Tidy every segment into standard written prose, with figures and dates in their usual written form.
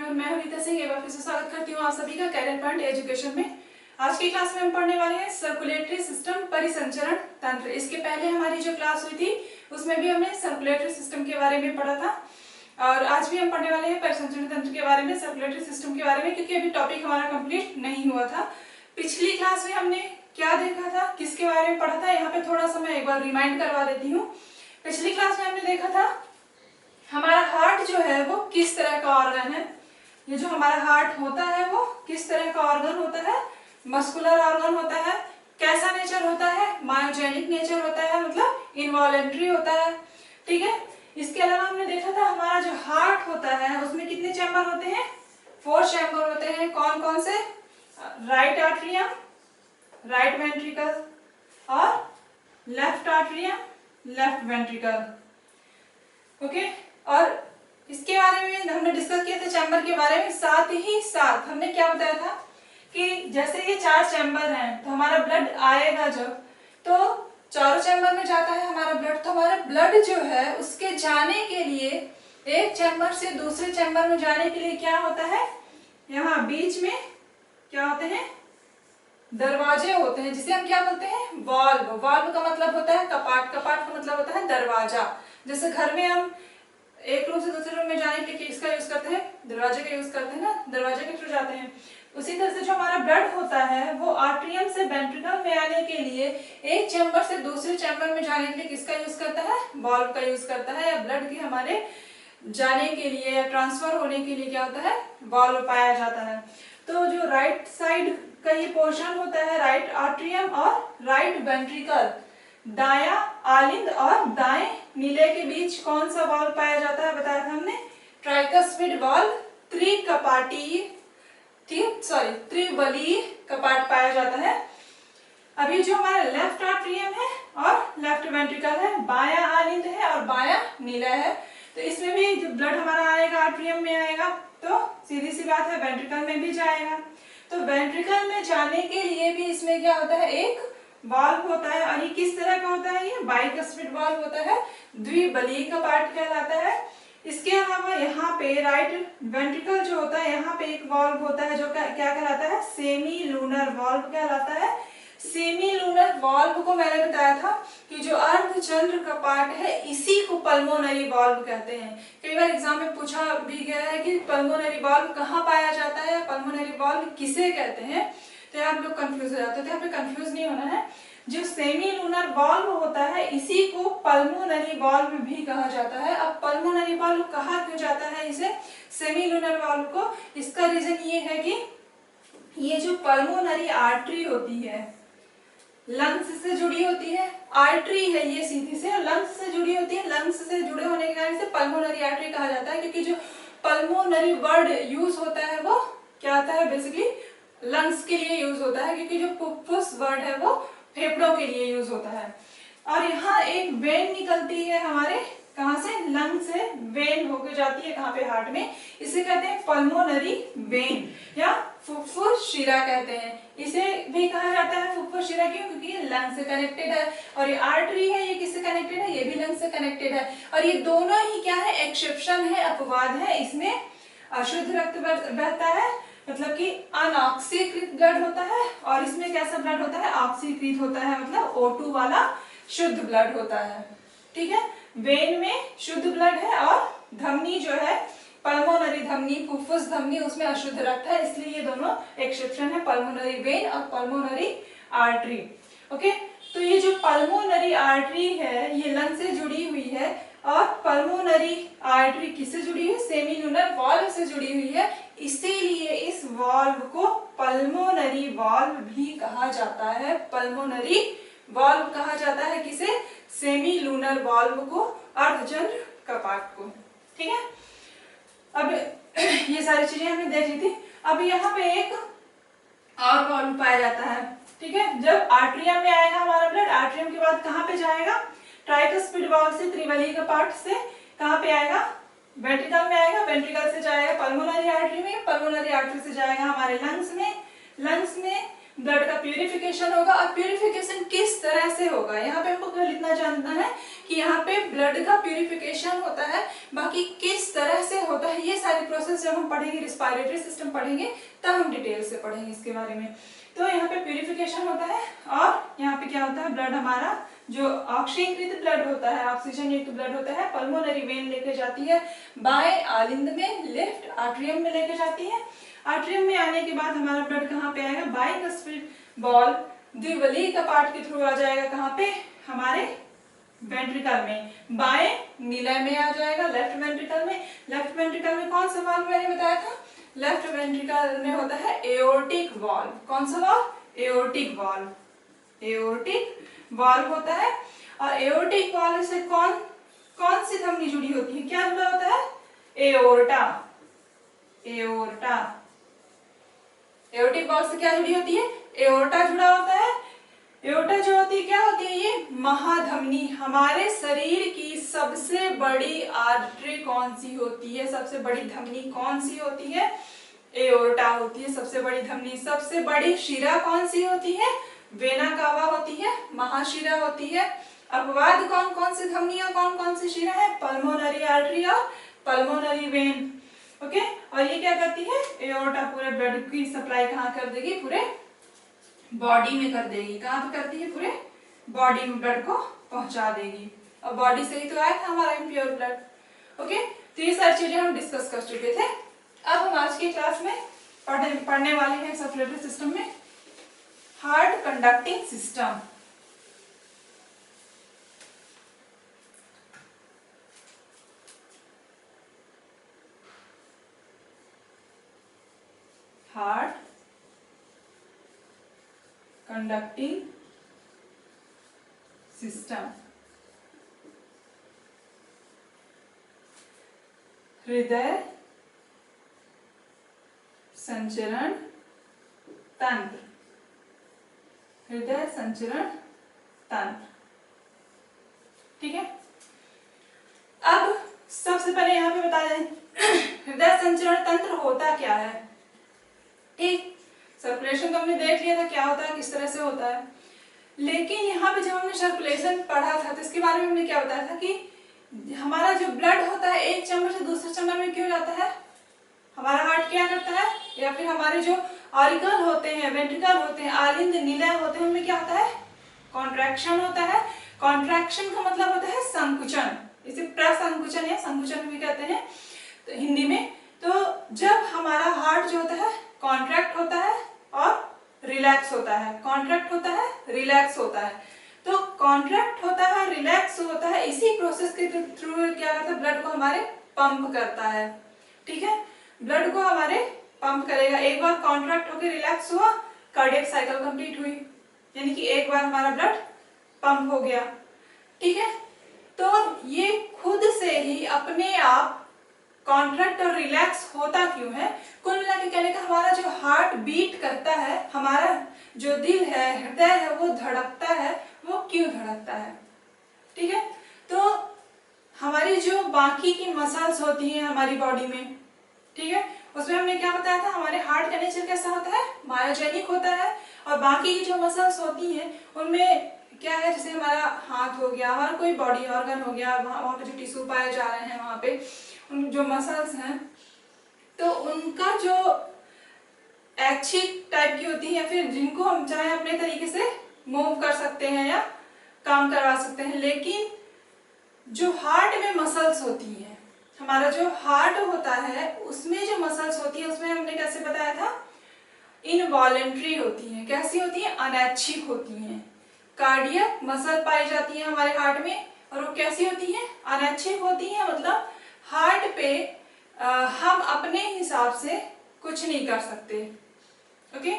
Everyone, मैं हरिता सिंह एक बार फिर से स्वागत करती हूँ आप सभी का कैरियर पॉइंट एजुकेशन में। आज की क्लास में हम पढ़ने वाले हैं सर्कुलेटरी सिस्टम परिसंचरण तंत्र। इसके पहले हमारी जो क्लास हुई थी उसमें भी हमने सर्कुलेटरी सिस्टम के बारे में पढ़ा था और आज भी हम पढ़ने वाले हैं परिसंचरण तंत्र के बारे में, सर्कुलेटरी सिस्टम के बारे में, क्योंकि अभी टॉपिक हमारा कंप्लीट नहीं हुआ था। पिछली क्लास में हमने क्या देखा था, किसके बारे में पढ़ा था, यहाँ पे थोड़ा सा मैं एक बार रिमाइंड करवा देती हूँ। पिछली क्लास में हमने देखा था हमारा हार्ट जो है वो किस तरह का ऑर्गन है। ये जो हमारा हार्ट होता है वो किस तरह का ऑर्गन होता है, मस्कुलर ऑर्गन होता है। कैसा नेचर होता है, मायोजेनिक नेचर होता है, मतलब इनवॉलेंट्री होता है। ठीक है, इसके अलावा हमने देखा था हमारा जो हार्ट होता है उसमें कितने चैम्बर होते हैं, 4 चैम्बर होते हैं। कौन कौन से, राइट आर्टरियम, राइट वेंट्रिकल और left atrium, left ventricle. Okay, और इसके बारे में हमने डिस्कस किया था चैम्बर के बारे में। साथ ही साथ हमने क्या बताया था कि जैसे ये 4 चैम्बर हैं तो हमारा ब्लड आएगा जब, तो चारों चैम्बर में जाता है हमारा ब्लड, तो हमारा ब्लड जो है उसके जाने के लिए, एक चैम्बर से दूसरे चैम्बर में जाने के लिए क्या होता है, यहाँ बीच में क्या होते हैं, दरवाजे होते हैं, जिसे हम क्या बोलते हैं, वाल्व। वाल्व का मतलब होता है कपाट, कपाट का मतलब होता है दरवाजा। जैसे घर में हम एक रूम से दूसरे रूम में जाने के लिए किसका यूज करते हैं, दरवाजे का यूज करते हैं ना, दरवाजे के थ्रू जाते हैं। उसी तरह से जो हमारा ब्लड होता है वो आर्टरियम से वेंट्रिकल में आने के लिए, एक चैम्बर से दूसरे चैम्बर में जाने के लिए किसका यूज करता है, वाल्व का यूज करता है। या ब्लड की हमारे जाने के लिए या ट्रांसफर होने के लिए क्या होता है, वाल्व पाया जाता है। तो जो राइट साइड का ये पोर्शन होता है, राइट आर्टरियम और राइट वेंट्रिकल, दायां आलिंद और दाएं नीले के बीच कौन सा वाल्व पाया जाता है, बताया था हमने, ट्राइकस्पिड वाल्व, त्रिबलीय कपाट पाया जाता है। अभी जो हमारा लेफ्ट आर्टरियम है और लेफ्ट वेंट्रिकल है, बायां आलिंद है और बायां नीला है, तो इसमें भी जो ब्लड हमारा आएगा आर्टरियम में आएगा तो सीधी सी बात है वेंट्रिकल में भी जाएगा। तो वेंट्रिकल में जाने के लिए भी इसमें क्या होता है, एक वाल्व होता है, और ये किस तरह का होता है, ये बाइकस्पिड वाल्व होता है, द्विबलीय कपाट कहलाता है। इसके अलावा यहाँ पे राइट वेंट्रिकल जो होता है, यहाँ पे एक वाल्व होता है जो क्या कहलाता है, सेमी लूनर वाल्व कहलाता है। सेमी लूनर वाल्व को मैंने बताया था कि जो अर्धचंद्र कपाट है इसी को पल्मोनरी वाल्व कहते हैं। कई बार एग्जाम में पूछा भी गया है कि पल्मोनरी वाल्व कहाँ पाया जाता है, पल्मोनरी वाल्व किसे कहते हैं, तो आप लोग कंफ्यूज हो जाते थे। यहाँ पे कंफ्यूज नहीं होना है। जो सेमी लूनर वाल्व होता है इसी को पल्मोनरी वाल्व भी कहा जाता है। अब पल्मोनरी वाल्व कहा क्यों जाता है इसे, सेमी लूनर वाल्व को, इसका रीजन ये है कि ये जो पल्मोनरी आर्टरी होती है, लंग्स से जुड़ी होती है, आर्टरी है ये सीधी से, लंग्स से जुड़ी होती है, लंग्स से जुड़े होने के कारण से पल्मोनरी आर्टरी कहा जाता है। क्योंकि जो पल्मोनरी वर्ड यूज होता है वो क्या होता है, बेसिकली लंग्स के लिए यूज होता है, क्योंकि जो फुफ्फुस वर्ड है वो फेफड़ों के लिए यूज होता है। और यहाँ एक वेन निकलती है हमारे, कहाँ से, लंग से वेन होकर जाती है कहाँ पे, हार्ट में, इसे कहते हैं पल्मोनरी वेन या फुफ्फुस शिरा कहते हैं। इसे भी कहा जाता है फुफ्फुस शिरा क्यों, क्योंकि ये लंग से कनेक्टेड है, और ये आर्टरी है, ये किससे कनेक्टेड है, ये भी लंग से कनेक्टेड है। और ये दोनों ही क्या है, एक्सेप्शन है, अपवाद है, इसमें अशुद्ध रक्त बहता है, मतलब कि अनऑक्सीकृत ब्लड होता है, और इसमें कैसा ब्लड होता है, ऑक्सीकृत होता है, मतलब O2 वाला शुद्ध ब्लड होता है। ठीक है, वेन में शुद्ध ब्लड है और धमनी जो है, पल्मोनरी धमनी, फुफ्फुस धमनी, उसमें अशुद्ध रक्त है, इसलिए ये दोनों एक्सेप्शन है, पल्मोनरी वेन और पल्मोनरी आर्टरी। ओके, तो ये जो पल्मोनरी आर्टरी है ये लंग से जुड़ी हुई है, और पल्मोनरी आर्टरी किससे जुड़ी है, सेमी लूनर वाल्व से जुड़ी हुई है, इसीलिए इस वाल्व को पल्मोनरी वाल्व भी कहा जाता है। पल्मोनरी वाल्व कहा जाता है किसे, सेमी लूनर वाल्व को, अर्धचंद्र कपाट को। ठीक है, अब ये सारी चीजें हमने देख ली थी। अब यहाँ पे एक और वाल्व पाया जाता है। ठीक है, जब आर्टरियम में आएगा हमारा ब्लड, आर्टरियम के बाद कहाँ पे जाएगा, ट्राइकस्पिड वाल्व से, त्रिबलीय कपाट से कहाँ पे आएगा, वेंट्रिकल में आएगा, वेंट्रिकल से जाएगा पल्मोनरी आर्टरी में, पल्मोनरी आर्टरी से जाएगा हमारे लंग्स में, लंग्स में ब्लड का प्यूरिफिकेशन होगा। और प्यूरिफिकेशन किस तरह से होगा, यहाँ पे हमको केवल इतना जानना है कि यहाँ पे ब्लड का प्यूरिफिकेशन होता है, बाकी किस तरह से होता है ये सारी प्रोसेस जब हम पढ़ेंगे, रिस्पायरेटरी सिस्टम पढ़ेंगे तब हम डिटेल से पढ़ेंगे इसके बारे में। तो यहाँ पे प्यूरिफिकेशन होता है और यहाँ पे क्या होता है, ब्लड हमारा जो ऑक्सीकृत ब्लड होता है, ऑक्सीजन युक्त ब्लड होता है, पल्मोनरी वेन लेके जाती है बाएं आलिंद में, लेफ्ट आर्टरियम में लेके जाती है। आर्टरियम में आने के बाद हमारा ब्लड कहाँ पे आएगा, बाइकस्फीड बॉल द्विबली कपाट के थ्रू आ जाएगा, कहाँ पे, हमारे वेंट्रिकल में, बाएं निलय में आ जाएगा, लेफ्ट वेंट्रिकल में। लेफ्ट वेंट्रिकल में कौन सा वाल्व मैंने बताया था, लेफ्ट वेंट्रिकल में होता है एओर्टिक वाल्व। कौन सा valve, aortic valve, aortic valve होता है। और एओर्टिक वाल्व से कौन सी धमनी जुड़ी होती है, क्या जुड़ा होता है, एओर्टा, एओर्टा। एओर्टिक वाल्व से क्या जुड़ी होती है, एओर्टा जुड़ा होता है। एओर्टा जो होती है क्या होती है, ये महाधमनी। हमारे शरीर की सबसे बड़ी आर्टरी कौन सी होती है, सबसे बड़ी धमनी कौन सी होती है, एओर्टा होती है सबसे बड़ी धमनी। सबसे बड़ी शिरा कौन सी होती है, वेना कावा होती है, महाशिरा होती है। अपवाद कौन कौन सी धमनी और कौन कौन सी शिरा है, पल्मोनरी आर्टरी और पल्मोनरी वेन। ओके, और ये क्या करती है, एओर्टा पूरे ब्लड की सप्लाई कहाँ कर देगी, पूरे बॉडी में कर देगी। कहाँ पे करती है, पूरे बॉडी में ब्लड को पहुंचा देगी। और बॉडी से ही तो आया था हमारा इम्प्योर ब्लड। ओके, तो ये सारी चीजें हम डिस्कस कर चुके थे। अब हम आज की क्लास में पढ़ने वाले हैं सर्कुलेटरी सिस्टम में heart conducting system. Heart conducting system, हृदय संचरण तंत्र, हृदय संचरण तंत्र। ठीक है, अब सबसे पहले यहाँ पे बता दें हृदय संचरण तंत्र होता क्या है। ठीक, सर्कुलेशन तो हमने देख लिया था क्या होता है, किस तरह से होता है। लेकिन यहाँ पे जब हमने सर्कुलेशन पढ़ा था तो इसके बारे में हमने क्या बताया था कि हमारा जो ब्लड होता है एक चैम्बर से दूसरे चैम्बर में क्यों जाता है, हमारा हार्ट क्या करता है, या फिर हमारे जो ऑरिकल होते हैं, वेंट्रिकल होते हैं, आलिंद निलय होते हैं, उनमें क्या होता है, कॉन्ट्रैक्शन होता है। कॉन्ट्रैक्शन का मतलब होता है संकुचन, इसे प्रसंकुचन या संकुचन भी कहते हैं तो हिंदी में। तो जब हमारा हार्ट जो होता है कॉन्ट्रैक्ट होता है और रिलैक्स होता है, कॉन्ट्रैक्ट होता है, रिलैक्स होता है। तो कॉन्ट्रैक्ट होता है, रिलैक्स होता है, इसी प्रोसेस के थ्रू क्या करता है, ब्लड को हमारे पंप करता है। ठीक है, ब्लड को हमारे पंप करेगा। एक बार कॉन्ट्रैक्ट होकर रिलैक्स हुआ, कार्डियक साइकिल कंप्लीट हुई, यानी कि एक बार हमारा ब्लड पंप हो गया। ठीक है, तो ये खुद से ही अपने आप कॉन्ट्रैक्ट और रिलैक्स होता क्यों है, कुल मिला के कहने का हमारा जो हार्ट बीट करता है, हमारा जो दिल है, हृदय है, वो धड़कता है, वो क्यों धड़कता है। ठीक है, तो हमारी जो बाकी की मसल्स होती हैं हमारी बॉडी में, ठीक है, उसमें हमने क्या बताया था, हमारे हार्ट का नेचर कैसा होता है, मायोजेनिक होता है। और बाकी की जो मसल्स होती हैं उनमें क्या है, जैसे हमारा हाथ हो गया, हमारा कोई बॉडी ऑर्गन हो गया, वहाँ पे जो टिश्यू पाए जा रहे हैं, वहाँ पे उन जो मसल्स हैं तो उनका जो ऐच्छिक टाइप की होती है, या फिर जिनको हम चाहे अपने तरीके से मूव कर सकते हैं या काम करवा सकते हैं। लेकिन जो हार्ट में मसल्स होती हैं, हमारा जो हार्ट होता है उसमें जो मसल्स होती है, उसमें हमने कैसे बताया था, इनवॉलेंट्री होती है। कैसी होती है, अनैच्छिक होती हैं। कार्डियक मसल पाई जाती है हमारे हार्ट में और वो कैसी होती है, अनैच्छिक होती है। मतलब हार्ट पे हम अपने हिसाब से कुछ नहीं कर सकते। ओके,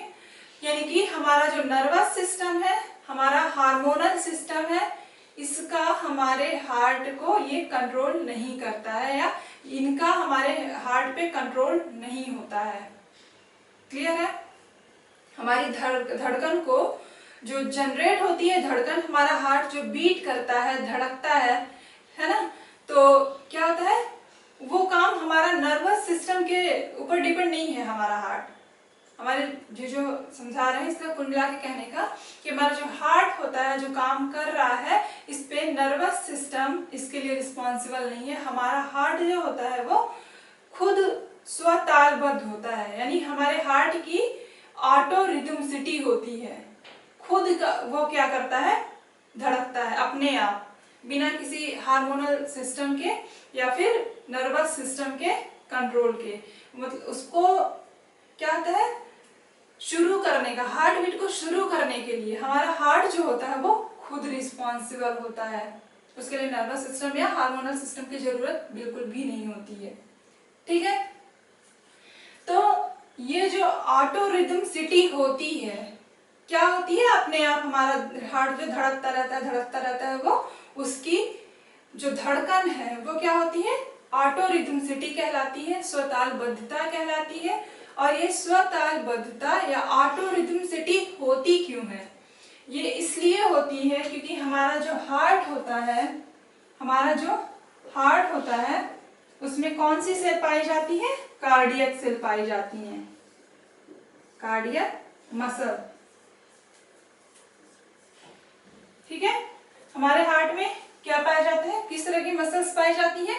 यानी कि हमारा जो नर्वस सिस्टम है, हमारा हार्मोनल सिस्टम है, इसका हमारे हार्ट को ये कंट्रोल नहीं करता है, या इनका हमारे हार्ट पे कंट्रोल नहीं होता है। क्लियर है, हमारी धड़कन को जो जनरेट होती है, धड़कन हमारा हार्ट जो बीट करता है, धड़कता है ना, तो क्या होता है, वो काम हमारा नर्वस सिस्टम के ऊपर डिपेंड नहीं है हमारा हार्ट। हमारे जो समझा रहे हैं इसका कुल मिला के कहने का कि हमारा जो हार्ट होता है जो काम कर रहा है इस पे नर्वस सिस्टम इसके लिए रिस्पॉन्सिबल नहीं है। हमारा हार्ट जो होता है वो खुद स्वतालबद्ध होता है, यानी हमारे हार्ट की ऑटो रिदमिसिटी होती है, खुद का वो क्या करता है, धड़कता है अपने आप बिना किसी हार्मोनल सिस्टम के या फिर नर्वस सिस्टम के कंट्रोल के। मतलब उसको क्या होता है, शुरू करने का, हार्ट बीट को शुरू करने के लिए हमारा हार्ट जो होता है वो खुद रिस्पॉन्सिबल होता है। उसके लिए नर्वस सिस्टम या हार्मोनल सिस्टम की जरूरत बिल्कुल भी नहीं होती है। ठीक है, तो ये जो ऑटो रिदमिसिटी होती है क्या होती है, अपने आप हमारा हार्ट जो धड़कता रहता है वो उसकी जो धड़कन है वो क्या होती है, ऑटो रिदमिसिटी कहलाती है, स्वतालबद्धता कहलाती है। और ये स्वतालबद्धता या ऑटो रिदमिसिटी होती क्यों है, ये इसलिए होती है क्योंकि हमारा जो हार्ट होता है उसमें कौन सी सेल पाई जाती है, कार्डियक सेल पाई जाती है, कार्डियक मसल। ठीक है, हमारे हार्ट में क्या पाया जाता है, किस तरह की मसल्स पाई जाती है,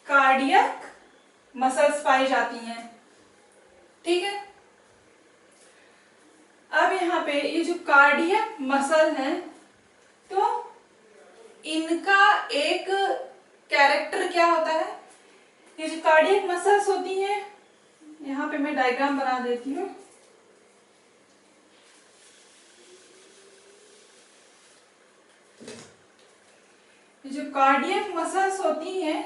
कार्डियक मसल्स पाई जाती हैं। ठीक है, अब यहाँ पे ये जो कार्डियक मसल है तो इनका एक कैरेक्टर क्या होता है, ये जो कार्डियक मसल्स होती हैं, यहाँ पे मैं डायग्राम बना देती हूँ। ये जो कार्डियक मसल्स होती हैं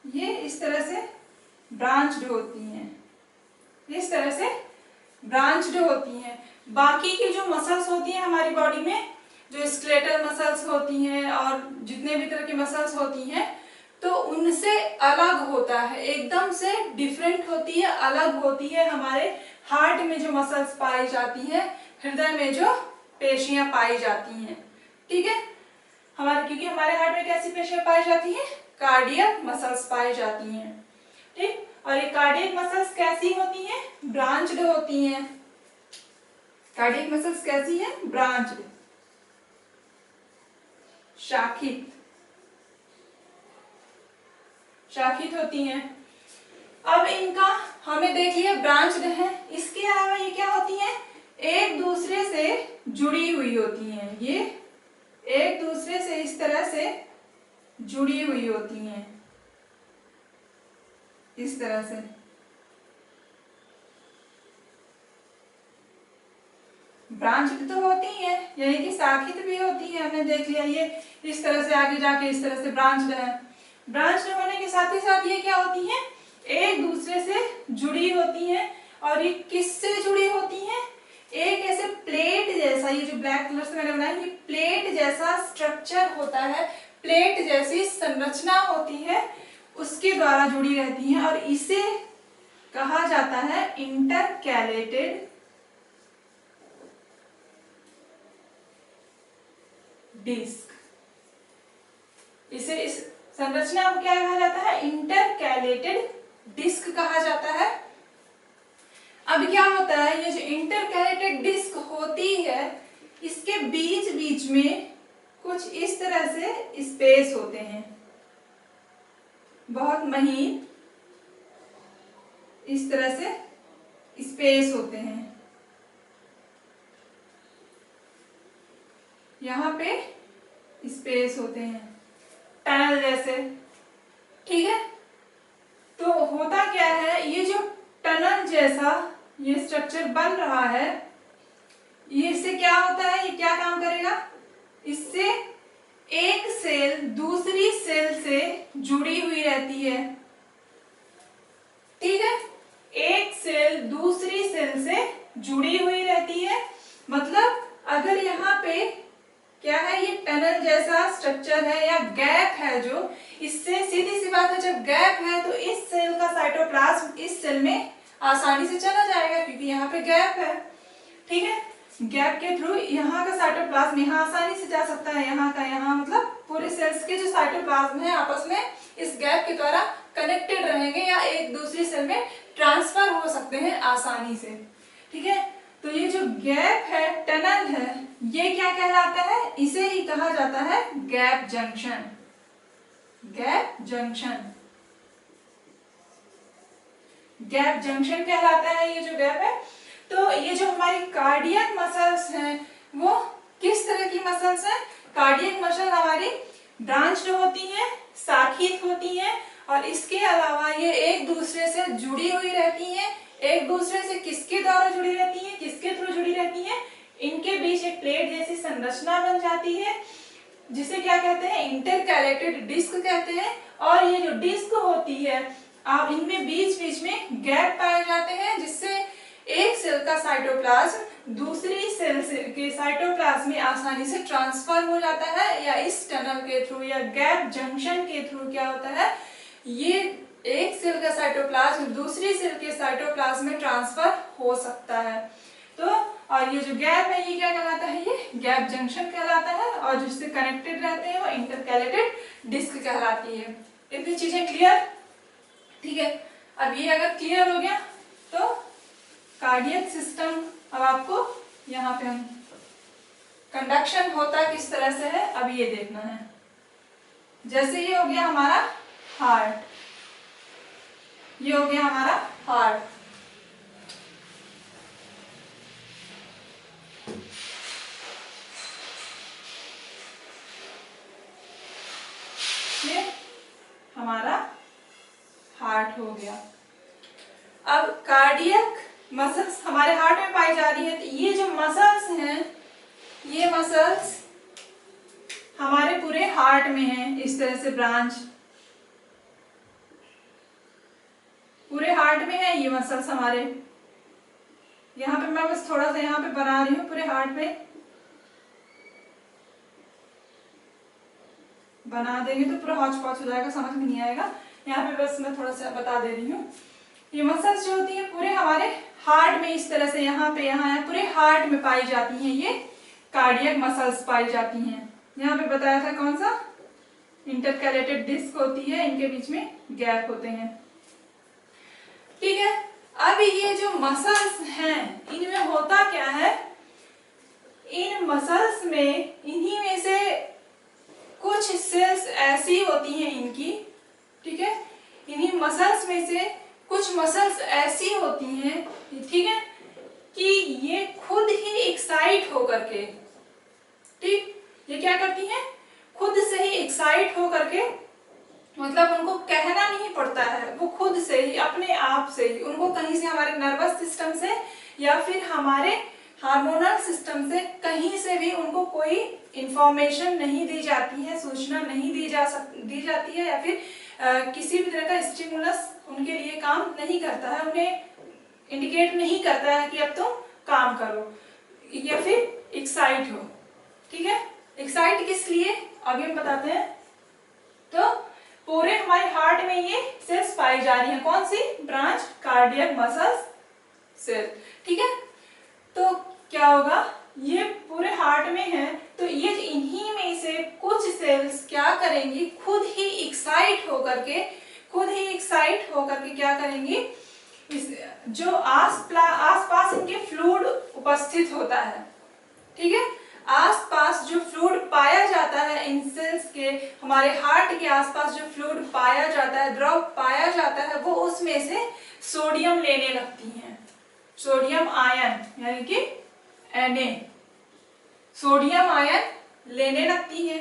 ये इस तरह से ब्रांच्ड होती हैं, इस तरह से ब्रांच्ड होती हैं। बाकी की जो मसल्स होती हैं हमारी बॉडी में, जो स्केलेटल मसल्स होती हैं और जितने भी तरह की मसल्स होती हैं तो उनसे अलग होता है, एकदम से डिफरेंट होती है, अलग होती है। हमारे हार्ट में जो मसल्स पाई जाती हैं, हृदय में जो पेशियां पाई जाती हैं। ठीक है, क्योंकि हमारे हार्ट में कैसी पेशियां पाई जाती हैं, कार्डियक मसल्स पाई जाती हैं। ठीक, और ये कार्डियक मसल्स कैसी होती हैं, ब्रांच्ड होती हैं। कार्डियक मसल्स कैसी हैं, ब्रांच्ड, शाखित होती हैं। अब इनका हमें देख लिया ब्रांच्ड है, इसके अलावा ये क्या होती हैं, एक दूसरे से जुड़ी हुई होती हैं। ये एक दूसरे से इस तरह से जुड़ी हुई होती हैं, इस तरह से। ब्रांच्ड तो होती है, यानी कि शाखित भी होती है, हमने देख लिया। ये इस तरह से आगे जाके इस तरह से ब्रांच्ड है। ब्रांच्ड होने के साथ ही साथ ये क्या होती है, एक दूसरे से जुड़ी होती हैं। और ये किससे जुड़ी होती हैं, एक ऐसे प्लेट जैसा, ये जो ब्लैक कलर से मैंने बनाया, ये प्लेट जैसा स्ट्रक्चर होता है, प्लेट जैसी संरचना होती है, उसके द्वारा जुड़ी रहती हैं। और इसे कहा जाता है इंटरकैलेटेड डिस्क। इसे, इस संरचना को क्या कहा जाता है, इंटरकैलेटेड डिस्क कहा जाता है। अब क्या होता है, ये जो इंटरकैलेटेड डिस्क होती है इसके बीच बीच में कुछ इस तरह से स्पेस होते हैं, बहुत महीन इस तरह से स्पेस होते हैं, यहाँ पे स्पेस होते हैं टनल जैसे। ठीक है, तो होता क्या है, ये जो टनल जैसा ये स्ट्रक्चर बन रहा है, ये इससे क्या होता है, ये क्या काम करेगा, इससे एक सेल दूसरी सेल से जुड़ी हुई रहती है। ठीक है, एक सेल दूसरी सेल से जुड़ी हुई रहती है। मतलब अगर यहाँ पे क्या है, ये टनल जैसा स्ट्रक्चर है या गैप है, जो इससे सीधी सी बात है, जब गैप है तो इस सेल का साइटोप्लाज्म इस सेल में आसानी से चला जाएगा क्योंकि यहाँ पे गैप है। ठीक है, गैप के थ्रू यहाँ का साइटोप्लाज्म यहाँ आसानी से जा सकता है, यहाँ का यहाँ, मतलब पूरे सेल्स के जो साइटोप्लाज्म है आपस में इस गैप के द्वारा कनेक्टेड रहेंगे या एक दूसरी सेल में ट्रांसफर हो सकते हैं आसानी से। ठीक है, तो ये जो गैप है, टनल है, ये क्या कहलाता है? इसे ही कहा जाता है gap junction. Gap junction, gap junction कहलाता है ये जो गैप है। तो ये जो हमारी कार्डियक मसल्स हैं वो किस तरह की मसल्स हैं? कार्डियक मसल हमारी ब्रांच्ड होती हैं, शाखित होती हैं, और इसके अलावा ये एक दूसरे से जुड़ी हुई रहती हैं। एक दूसरे से किसके द्वारा जुड़ी रहती हैं, किसके थ्रू जुड़ी रहती हैं? इनके बीच एक प्लेट जैसी संरचना बन जाती है जिसे क्या कहते हैं? इंटरकैलेटेड डिस्क कहते हैं। और ये जो डिस्क होती है, आप इनमें बीच बीच में गैप पाए जाते हैं जिससे एक सेल का साइटोप्लाज्म दूसरी सेल के साइटोप्लाज्म में आसानी से ट्रांसफर हो जाता है, या इस टनल के थ्रू या गैप जंक्शन के थ्रू क्या होता है, ये एक सेल का साइटोप्लाज्म दूसरी सेल के साइटोप्लाज्म में ट्रांसफर हो सकता है। तो और ये जो गैप है ये क्या कहलाता है? ये गैप जंक्शन कहलाता है, और जिससे कनेक्टेड रहते हैं वो इंटरकैलेटेड डिस्क कहलाती है। इतनी चीजें क्लियर? ठीक है, अब ये अगर क्लियर हो गया तो कार्डियक सिस्टम, अब आपको यहाँ पे हम कंडक्शन होता किस तरह से है अब ये देखना है। जैसे ये हो गया हमारा हार्ट, ये हो गया हमारा हार्ट। ये हमारा हार्ट हो गया। अब कार्डियक मसल्स हमारे हार्ट में पाई जा रही है, तो ये जो मसल्स हैं, ये मसल्स हमारे पूरे हार्ट में हैं, इस तरह से ब्रांच पूरे हार्ट में है। ये मसल्स हमारे, यहाँ पे मैं बस थोड़ा सा यहाँ पे बना रही हूँ, पूरे हार्ट में बना देंगे तो पूरा हौच पौच हो जाएगा, समझ में नहीं आएगा। यहाँ पे बस मैं थोड़ा सा बता दे रही हूँ। ये मसल्स जो होती है पूरे हमारे हार्ट में इस तरह से यहाँ पे, यहाँ है, पूरे हार्ट में पाई जाती हैं, ये कार्डियक मसल्स पाई जाती हैं। यहाँ पे बताया था कौन सा? इंटरकैलेटेड डिस्क होती है, इनके बीच में गैप होते हैं। ठीक है, अब ये जो मसल्स हैं इनमें होता क्या है? इन मसल्स में, इन्हीं में से कुछ सेल्स ऐसी होती हैं इनकी, ठीक है, इन्हीं मसल्स में से कुछ मसल्स ऐसी होती हैं, ठीक है, कि ये खुद ही एक्साइट होकर के, ठीक, ये क्या करती हैं? खुद से ही एक्साइट होकर के, मतलब उनको कहना नहीं पड़ता है, वो खुद से ही, अपने आप से ही, उनको कहीं से, हमारे नर्वस सिस्टम से या फिर हमारे हार्मोनल सिस्टम से, कहीं से भी उनको कोई इंफॉर्मेशन नहीं दी जाती है, सूचना नहीं दी जाती है, या फिर किसी भी तरह का स्टिमुलस उनके लिए काम नहीं करता है, उन्हें इंडिकेट नहीं करता है कि अब तुम काम करो या फिर एक्साइट हो। ठीक है, एक्साइट किस लिए आगे हम बताते हैं। तो पूरे हमारे हार्ट में ये सेल्स पाई जा रही हैं, कौन सी? Branch cardiac muscles cell. ठीक है, तो क्या होगा, ये पूरे हार्ट में है, तो ये इन्हीं में से कुछ सेल्स क्या करेंगी? खुद ही एक्साइट होकर के क्या करेंगी? इस जो आसपास इनके फ्लूइड उपस्थित होता है, ठीक है, आसपास जो फ्लूइड पाया जाता है इन सेल्स के, हमारे हार्ट के आसपास जो फ्लूइड पाया जाता है, द्रव पाया जाता है, वो उसमें से सोडियम लेने लगती हैं, सोडियम आयन यानी कि Na, सोडियम आयन लेने लगती है।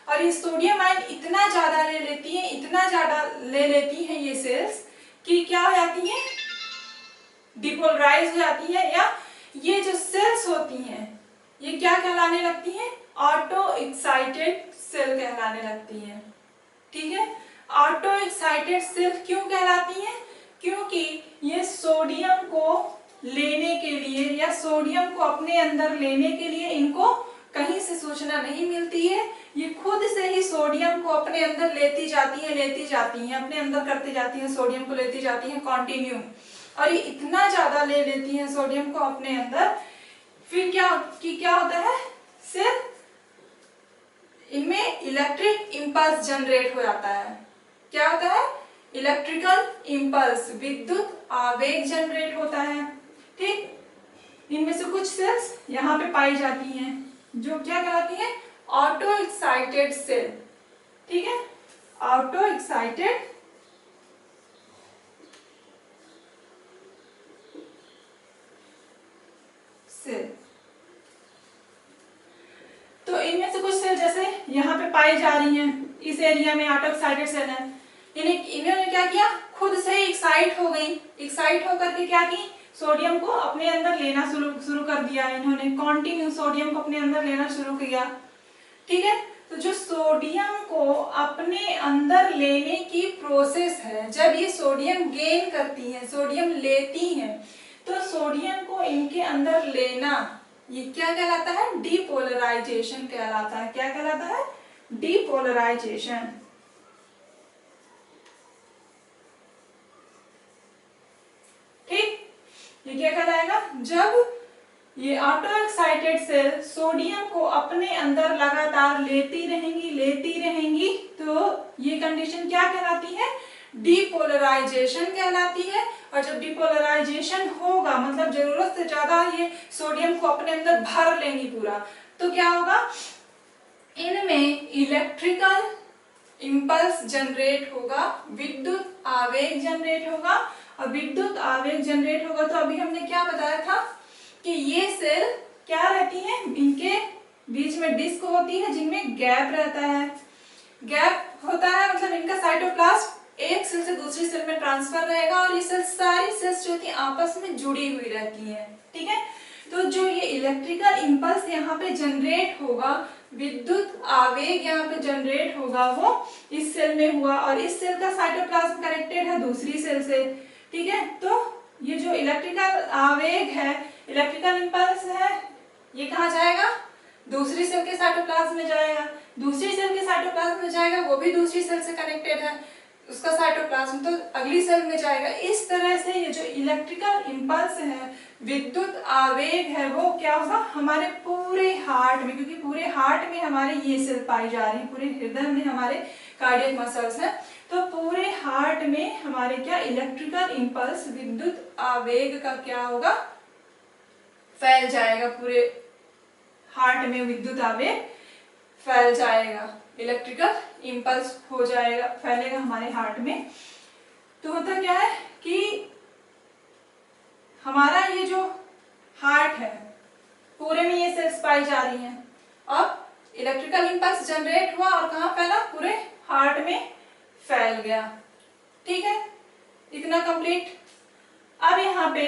और ये सोडियम आयन इतना ज्यादा ले लेती हैं ये सेल्स कि क्या हो जाती हैं? डिपोलराइज हो जाती है, या ये जो सेल्स होती हैं ये क्या कहलाने लगती हैं? ऑटो एक्साइटेड सेल कहलाने लगती हैं। ठीक है, ऑटो एक्साइटेड सेल क्यों कहलाती हैं? क्योंकि ये सोडियम को लेने के लिए या सोडियम को अपने अंदर लेने के लिए इनको कहीं से सूचना नहीं मिलती है, ये खुद से ही सोडियम को अपने अंदर लेती जाती हैं, अपने अंदर करती जाती हैं, सोडियम को लेती जाती हैं कंटिन्यू, और ये इतना ज्यादा ले लेती हैं सोडियम को अपने अंदर, फिर क्या होता है? सिर्फ इनमें इलेक्ट्रिक इंपल्स जनरेट हो जाता है। क्या होता है? इलेक्ट्रिकल इम्पल्स, विद्युत आवेग जनरेट होता है। ठीक, इनमें से कुछ सेल्स यहाँ पे पाई जाती हैं जो क्या कहलाती हैं, ऑटो एक्साइटेड सेल। ठीक है, ऑटो एक्साइटेड सेल। तो इनमें से कुछ सेल जैसे यहाँ पे पाई जा रही हैं, इस एरिया में ऑटो एक्साइटेड सेल है, इन्होंने क्या किया, खुद से एक्साइट हो गई। एक्साइट होकर के क्या की, सोडियम को अपने अंदर लेना शुरू कर दिया। इन्होंने कॉन्टिन्यू सोडियम को अपने अंदर लेना शुरू किया। ठीक है, तो जो सोडियम को अपने अंदर लेने की प्रोसेस है, जब ये सोडियम गेन करती है, सोडियम लेती हैं, तो सोडियम को इनके अंदर लेना, ये क्या कहलाता है, डीपोलराइजेशन कहलाता है। क्या कहलाता है, डीपोलराइजेशन। ठीक, ये क्या कहलाएगा, जब ये ऑटो एक्साइटेड सेल सोडियम को अपने अंदर लगातार लेती रहेंगी, तो ये कंडीशन क्या कहलाती है, डीपोलराइजेशन कहलाती है। और जब डीपोलराइजेशन होगा, मतलब जरूरत से ज्यादा ये सोडियम को अपने अंदर भर लेंगी पूरा, तो क्या होगा, इनमें इलेक्ट्रिकल इंपल्स जनरेट होगा, विद्युत आवेग जनरेट होगा। और विद्युत आवेग जनरेट होगा तो अभी हमने क्या बताया था कि ये सेल क्या रहती हैं, इनके बीच में डिस्क होती है जिनमें गैप रहता है। गैप होता है मतलब इनका साइटोप्लाज्म एक सेल से दूसरी सेल में ट्रांसफर रहेगा, और ये सेल सारी सेल्स जो थी आपस में जुड़ी हुई रहती हैं। ठीक है, तो जो ये इलेक्ट्रिकल इंपल्स यहाँ पे जनरेट होगा, विद्युत आवेग यहाँ पे जनरेट होगा, वो इस सेल में हुआ, और इस सेल का साइटोप्लाज्म कनेक्टेड है दूसरी सेल से। ठीक है, तो ये जो इलेक्ट्रिकल आवेग है, इलेक्ट्रिकल इंपल्स है, ये कहाँ जाएगा, दूसरी सेल के साइटोप्लाज्म में जाएगा। दूसरी सेल के साइटोप्लाज्म में जाएगा, वो भी दूसरी सेल से कनेक्टेड है, उसका साइटोप्लाज्म तो अगली सेल में जाएगा। इस तरह से ये जो इलेक्ट्रिकल इंपल्स है, विद्युत आवेग है, वो क्या होगा, हमारे पूरे हार्ट में, क्योंकि पूरे हार्ट में हमारे ये सेल पाई जा रही है, पूरे हृदय में हमारे कार्डियक मसल्स हैं, तो पूरे हार्ट में हमारे क्या, इलेक्ट्रिकल इंपल्स, विद्युत आवेग का क्या होगा, फैल जाएगा। पूरे हार्ट में विद्युत आवेग फैल जाएगा, इलेक्ट्रिकल इंपल्स हो जाएगा, फैलेगा हमारे हार्ट में। तो होता क्या है कि हमारा ये जो हार्ट है, पूरे में ये सेल्स पाई जा रही हैं। अब इलेक्ट्रिकल इंपल्स जनरेट हुआ और कहाँ फैला, पूरे हार्ट में फैल गया। ठीक है, इतना कंप्लीट। अब यहाँ पे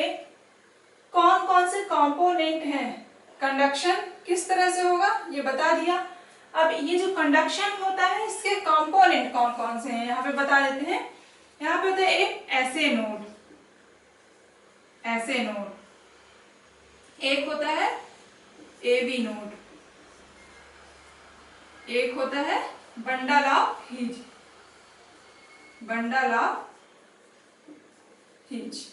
कौन कौन से कंपोनेंट हैं, कंडक्शन किस तरह से होगा ये बता दिया। अब ये जो कंडक्शन होता है, इसके कंपोनेंट कौन कौन से हैं यहाँ पे बता देते हैं। यहाँ पे होता है एक ऐसे नोड, ऐसे नोड, एक होता है AB नोड, एक होता है bundle of his, bundle of his.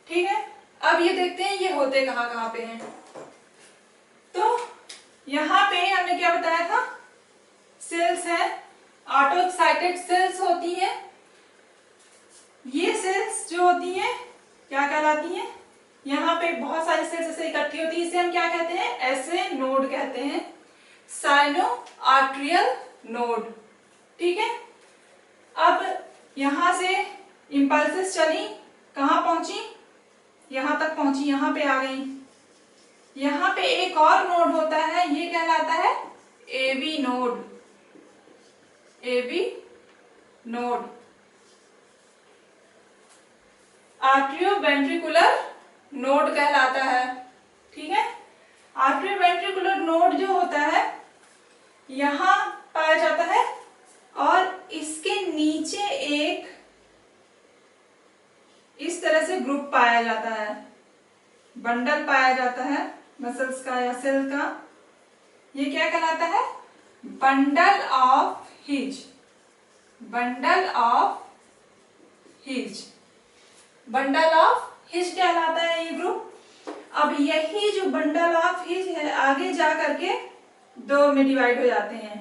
ठीक है, अब ये देखते हैं ये होते कहाँ कहाँ पे हैं। तो यहाँ पे हमने क्या बताया था, सेल्स है, ऑटो एक्साइटेड सेल्स होती हैं। ये सेल्स जो होती हैं क्या कहलाती हैं, यहाँ पे बहुत सारी सेल्स ऐसे इकट्ठी होती है, इसे हम क्या कहते हैं, ऐसे नोड कहते हैं, साइनो आर्ट्रियल नोड। ठीक है, अब यहां से इंपल्सेस चली, कहां पहुंची, यहां तक पहुंची, यहां पे आ गई। यहां पे एक और नोड होता है, ये कहलाता है AB node, AB node, atrioventricular node कहलाता है। ठीक है, आर्ट्रियोवेंट्रिकुलर नोड जो होता है यहां पाया जाता है, और इसके नीचे एक इस तरह से ग्रुप पाया जाता है, बंडल पाया जाता है मसल्स का या सेल का। ये क्या कहलाता है, bundle of his, bundle of his, bundle of his कहलाता है ये ग्रुप। अब यही जो बंडल ऑफ हिज है आगे जा करके दो में डिवाइड हो जाते हैं,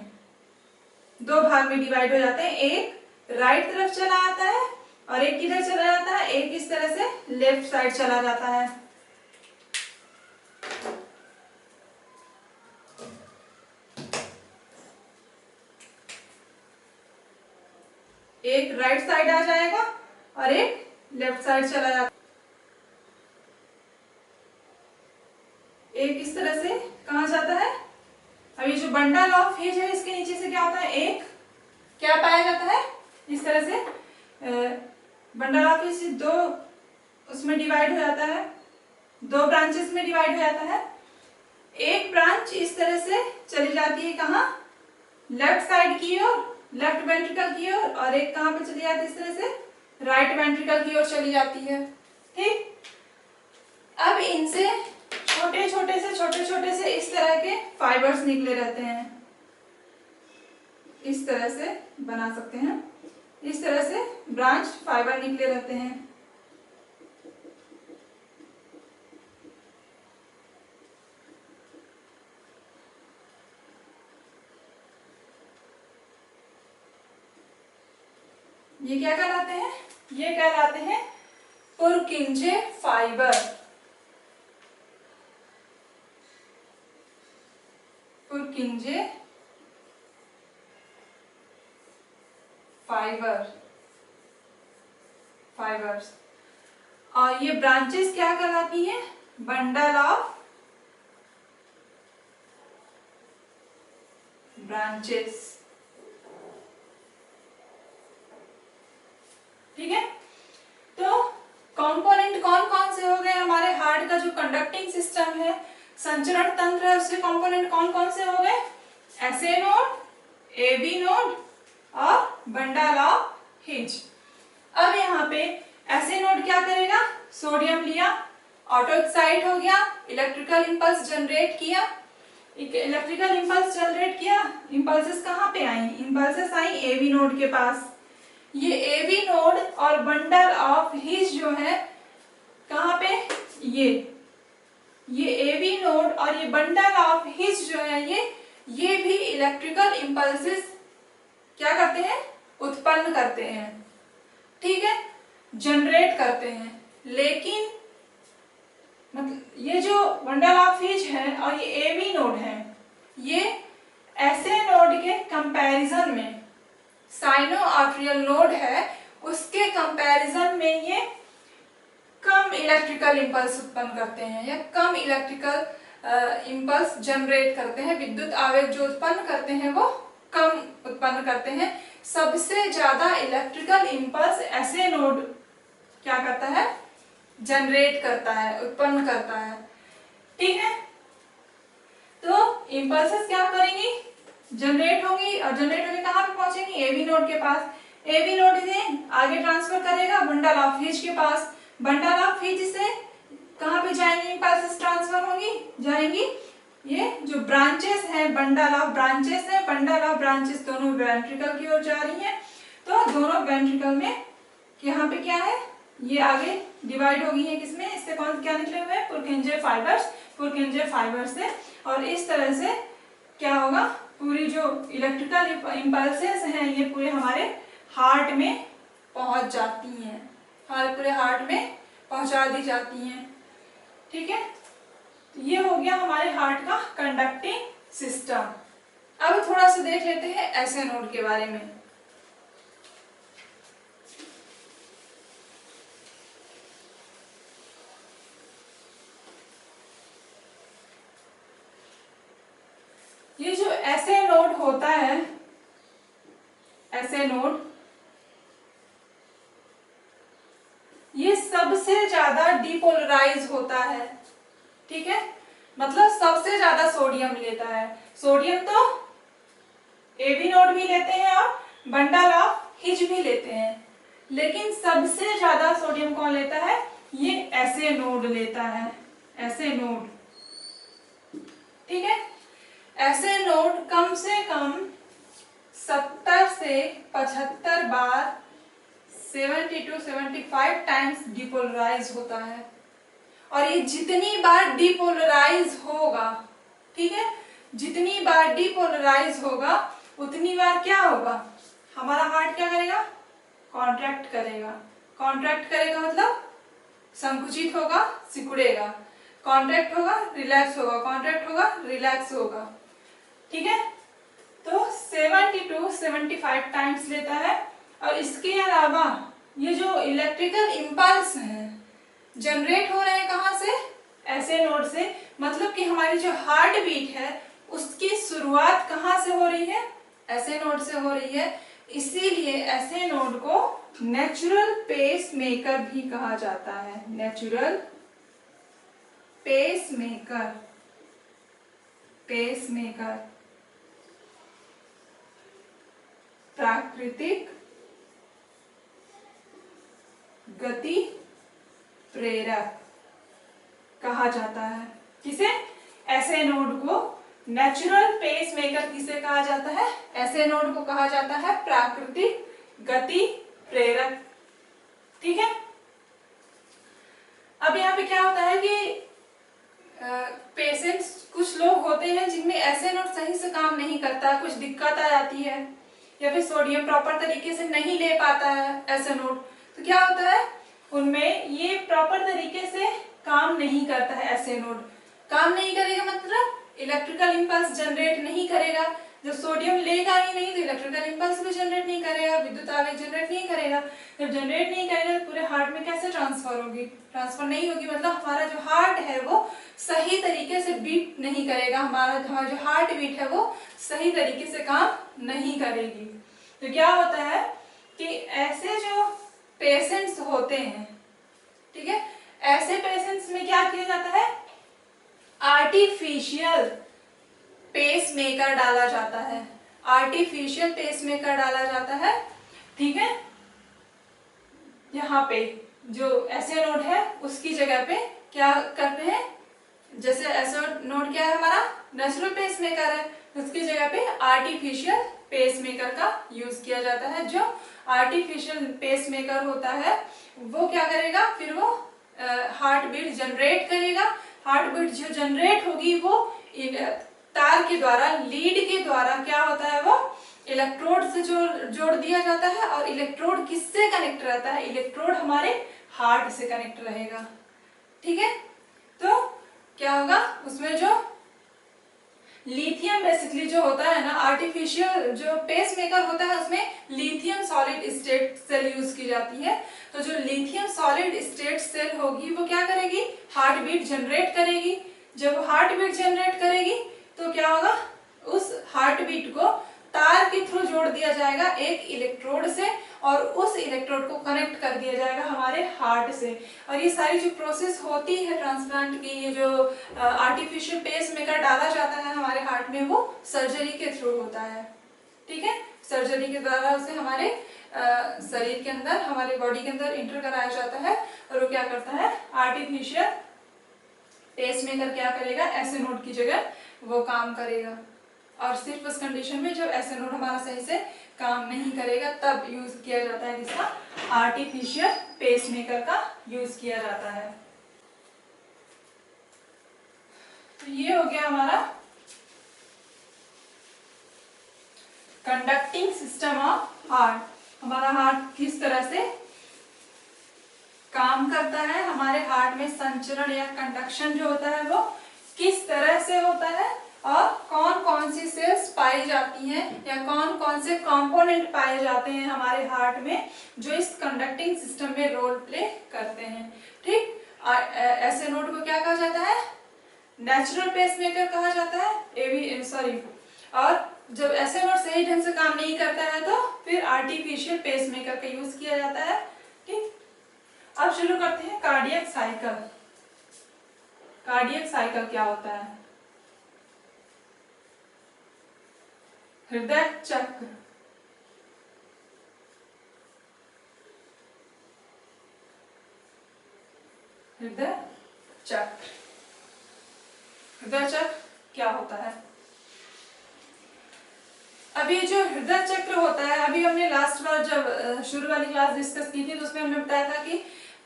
दो भाग में डिवाइड हो जाते हैं, एक राइट तरफ चला आता है और एक किधर चला जाता है, एक इस तरह से लेफ्ट साइड चला जाता है। एक राइट साइड आ जाएगा और एक लेफ्ट साइड चला जाता है। एक इस तरह से कहा जाता है। अब ये जो बंडल ऑफ हिज है इसके नीचे से क्या होता है, एक क्या पाया जाता है, इस तरह से बंडल ऑफ हिज दो उसमें डिवाइड हो जाता है, दो ब्रांचेस में डिवाइड हो जाता है। एक ब्रांच इस तरह से चली जाती है कहाँ, लेफ्ट साइड की ओर, लेफ्ट वेंट्रिकल की ओर, और एक कहाँ पे चली जाती है, इस तरह से राइट वेंट्रिकल की ओर चली जाती है। ठीक, अब इनसे छोटे छोटे से इस तरह के फाइबर्स निकले रहते हैं, इस तरह से बना सकते हैं, इस तरह से ब्रांच फाइबर निकले रहते हैं। ये क्या कहलाते हैं, ये कहलाते हैं पुरकिंजे फाइबर। पुरकिंजे फाइबर्स। और ये ब्रांचेस क्या कहलाती हैं, बंडल ऑफ ब्रांचेस। ठीक है, तो कंपोनेंट कौन कौन से हो गए हमारे हार्ट का, जो कंडक्टिंग सिस्टम है, संचरण तंत्र है, उसके कंपोनेंट कौन कौन से हो गए, एसए नोड, एबी नोड और बंडल ऑफ हिज। अब यहाँ पे एसए नोड क्या करेगा, सोडियम लिया, ऑटो एक्साइट हो गया, इलेक्ट्रिकल इंपल्स जनरेट किया, इलेक्ट्रिकल इंपल्स जनरेट किया, इंपल्सेस कहाँ पे आई, इंपल्सेस आई एबी नोड के पास। ये एबी नोड और बंडल ऑफ हिज जो है कहाँ पे, ये एबी नोड और ये बंडल ऑफ हिज जो है ये भी इलेक्ट्रिकल इंपल्सेस क्या करते हैं, उत्पन्न करते हैं। ठीक है, जनरेट करते हैं। लेकिन मतलब ये जो बंडल ऑफ हिज है और ये एबी नोड है, ये एसए नोड के कंपैरिजन में, साइनो आर्टरियल नोड है उसके कंपैरिजन में ये कम इलेक्ट्रिकल इंपल्स उत्पन्न करते हैं या कम इलेक्ट्रिकल इंपल्स जनरेट करते हैं, विद्युत आवेग जो उत्पन्न करते हैं वो कम उत्पन्न करते हैं। सबसे ज्यादा इलेक्ट्रिकल इंपल्स एसए नोड क्या करता है, जनरेट करता है, उत्पन्न करता है। ठीक है, तो इंपल्सेस क्या करेंगी, जनरेट होंगी, और जनरेट होकर कहाँ पे पहुंचेंगी, एबी नोड के पास। एबी नोड से आगे ट्रांसफर करेगा बंडल ऑफ हिज के पास, बंडल ऑफ हिज से कहाँ पे जाएंगी, इंपल्सेस ट्रांसफर होंगी, जाएंगी ये जो ब्रांचेस हैं, बंडल ऑफ ब्रांचेस है, बंडल ऑफ ब्रांचेस दोनों वेंट्रिकल की ओर जा रही हैं। तो दोनों वेंट्रिकल में यहाँ पे क्या है, ये आगे डिवाइड हो गई है किसमें, इससे कौन क्या निकले हुए हैं, पुरकिंजे फाइबर्स, पुरकिंजे फाइबर्स से। और इस तरह से क्या होगा, पूरी जो इलेक्ट्रिकल इंपल्सेस हैं ये पूरे हमारे हार्ट में पहुंच जाती हैं, हमारे पूरे हार्ट में पहुंचा दी जाती हैं। ठीक है, ये हो गया हमारे हार्ट का कंडक्टिंग सिस्टम। अब थोड़ा सा देख लेते हैं एसए नोड के बारे में। ये जो एसए नोड होता है, एसए नोड ये सबसे ज्यादा डिपोलराइज होता है। ठीक है, मतलब सबसे ज्यादा सोडियम लेता है। सोडियम तो एबी नोड भी लेते हैं और बंडल ऑफ हिज भी लेते हैं, लेकिन सबसे ज्यादा सोडियम कौन लेता है, ये एसए नोड लेता है, एसए नोड। ठीक है, एसए नोड कम से कम 70 से 75 बार 70 to 75 टाइम्स डिपोलराइज होता है। और ये जितनी बार डिपोलराइज होगा, ठीक है, जितनी बार डिपोलराइज होगा उतनी बार क्या होगा, हमारा हार्ट क्या करेगा, कॉन्ट्रैक्ट करेगा। कॉन्ट्रैक्ट करेगा मतलब संकुचित होगा, सिकुड़ेगा। कॉन्ट्रैक्ट होगा, रिलैक्स होगा, कॉन्ट्रैक्ट होगा, रिलैक्स होगा। ठीक है, तो 70 to 75 टाइम्स लेता है। और इसके अलावा ये जो इलेक्ट्रिकल इम्पल्स हैं जनरेट हो रहे हैं कहाँ से? ऐसे नोड से। मतलब कि हमारी जो हार्ट बीट है उसकी शुरुआत कहाँ से हो रही है? ऐसे नोड से हो रही है। इसीलिए ऐसे नोड को नेचुरल पेस मेकर भी कहा जाता है। Natural pacemaker, pacemaker, प्राकृतिक गति प्रेरक कहा जाता है। किसे? ऐसे नोड को नेचुरल पेस मेकर किसे कहा जाता है? ऐसे नोड को कहा जाता है प्राकृतिक गति प्रेरक। ठीक है, अब यहाँ पे क्या होता है कि पेशेंट्स कुछ लोग होते हैं जिनमें ऐसे नोड सही से काम नहीं करता, कुछ दिक्कत आ जाती है या फिर सोडियम प्रॉपर तरीके से नहीं ले पाता है ऐसे नोड। तो क्या होता है उनमें ये प्रॉपर तरीके से काम नहीं करता है। ऐसे नोड काम नहीं करेगा मतलब इलेक्ट्रिकल इंपल्स जनरेट नहीं करेगा। जब सोडियम लेगा ही नहीं तो इलेक्ट्रिकल इंपल्स भी जनरेट नहीं करेगा, विद्युत आवेग जनरेट नहीं करेगा। जब जनरेट नहीं करेगा तो पूरे हार्ट में कैसे ट्रांसफर होगी? ट्रांसफर नहीं होगी, मतलब हमारा जो हार्ट है वो सही तरीके से बीट नहीं करेगा। हमारा जो हार्ट बीट है वो सही तरीके से काम नहीं करेगी। तो क्या होता है कि ऐसे जो पेशेंट्स होते हैं, ठीक है, ऐसे पेशेंट्स में क्या किया जाता है? आर्टिफिशियल पेस मेकर डाला जाता है। आर्टिफिशियल पेस मेकर डाला जाता है। ठीक है, यहाँ पे जो ऐसे नोड है उसकी जगह पे क्या करते हैं? जैसे ऐसे नोड क्या है हमारा? नेचुरल पेस मेकर है, उसकी जगह पे आर्टिफिशियल पेस मेकर का यूज किया जाता है। जो आर्टिफिशियल पेस मेकर होता है वो क्या करेगा? फिर वो हार्ट बीट जनरेट करेगा। हार्ट बीट जो जनरेट होगी वो तार के द्वारा, लीड के द्वारा क्या होता है वो इलेक्ट्रोड से जोड़ दिया जाता है। और इलेक्ट्रोड किससे कनेक्ट रहता है? इलेक्ट्रोड हमारे हार्ट से कनेक्ट रहेगा। ठीक है, तो क्या होगा उसमें जो लिथियम बेसिकली जो होता है ना, आर्टिफिशियल जो पेस मेकर होता है उसमें lithium solid state cell use की जाती है। तो जो लिथियम सॉलिड स्टेट सेल होगी वो क्या करेगी? हार्ट बीट जनरेट करेगी। जब हार्ट बीट जनरेट करेगी तो क्या होगा? उस हार्ट बीट को तार के थ्रू जोड़ दिया जाएगा एक इलेक्ट्रोड से और उस इलेक्ट्रोड को कनेक्ट कर दिया जाएगा हमारे हार्ट से। और ये सारी जो प्रोसेस होती है ट्रांसप्लांट की, ये जो आर्टिफिशियल पेस मेकर डाला जाता है हमारे हार्ट में वो सर्जरी के थ्रू होता है। ठीक है, सर्जरी के द्वारा उसे हमारे शरीर के अंदर, हमारे बॉडी के अंदर इंटर कराया जाता है। और वो क्या करता है? आर्टिफिशियल पेस मेकर क्या करेगा? ऐसे नोड की जगह वो काम करेगा। और सिर्फ उस कंडीशन में जब ऐसे नोड हमारा सही से काम नहीं करेगा तब यूज किया जाता है किसका? आर्टिफिशियल पेस मेकर का यूज किया जाता है। तो ये हो गया हमारा कंडक्टिंग सिस्टम ऑफ हार्ट। हमारा हार्ट किस तरह से काम करता है, हमारे हार्ट में संचरण या कंडक्शन जो होता है वो किस तरह से होता है, और कौन कौन सी सेल्स पाई जाती हैं या कौन कौन से कंपोनेंट पाए जाते हैं हमारे हार्ट में जो इस कंडक्टिंग सिस्टम में रोल प्ले करते हैं। ठीक, ऐसे नोड को क्या कहा जाता है? नेचुरल पेसमेकर कहा जाता है। और जब ऐसे नोड सही ढंग से काम नहीं करता है तो फिर आर्टिफिशियल पेसमेकर का यूज किया जाता है। ठीक, अब शुरू करते हैं कार्डियक साइकिल। कार्डियक साइकिल क्या होता है? हृदय चक्र। हृदय चक्र, हृदय चक्र क्या होता है? अभी जो हृदय चक्र होता है, अभी हमने लास्ट बार जब शुरू वाली क्लास डिस्कस की थी तो उसमें हमने बताया था कि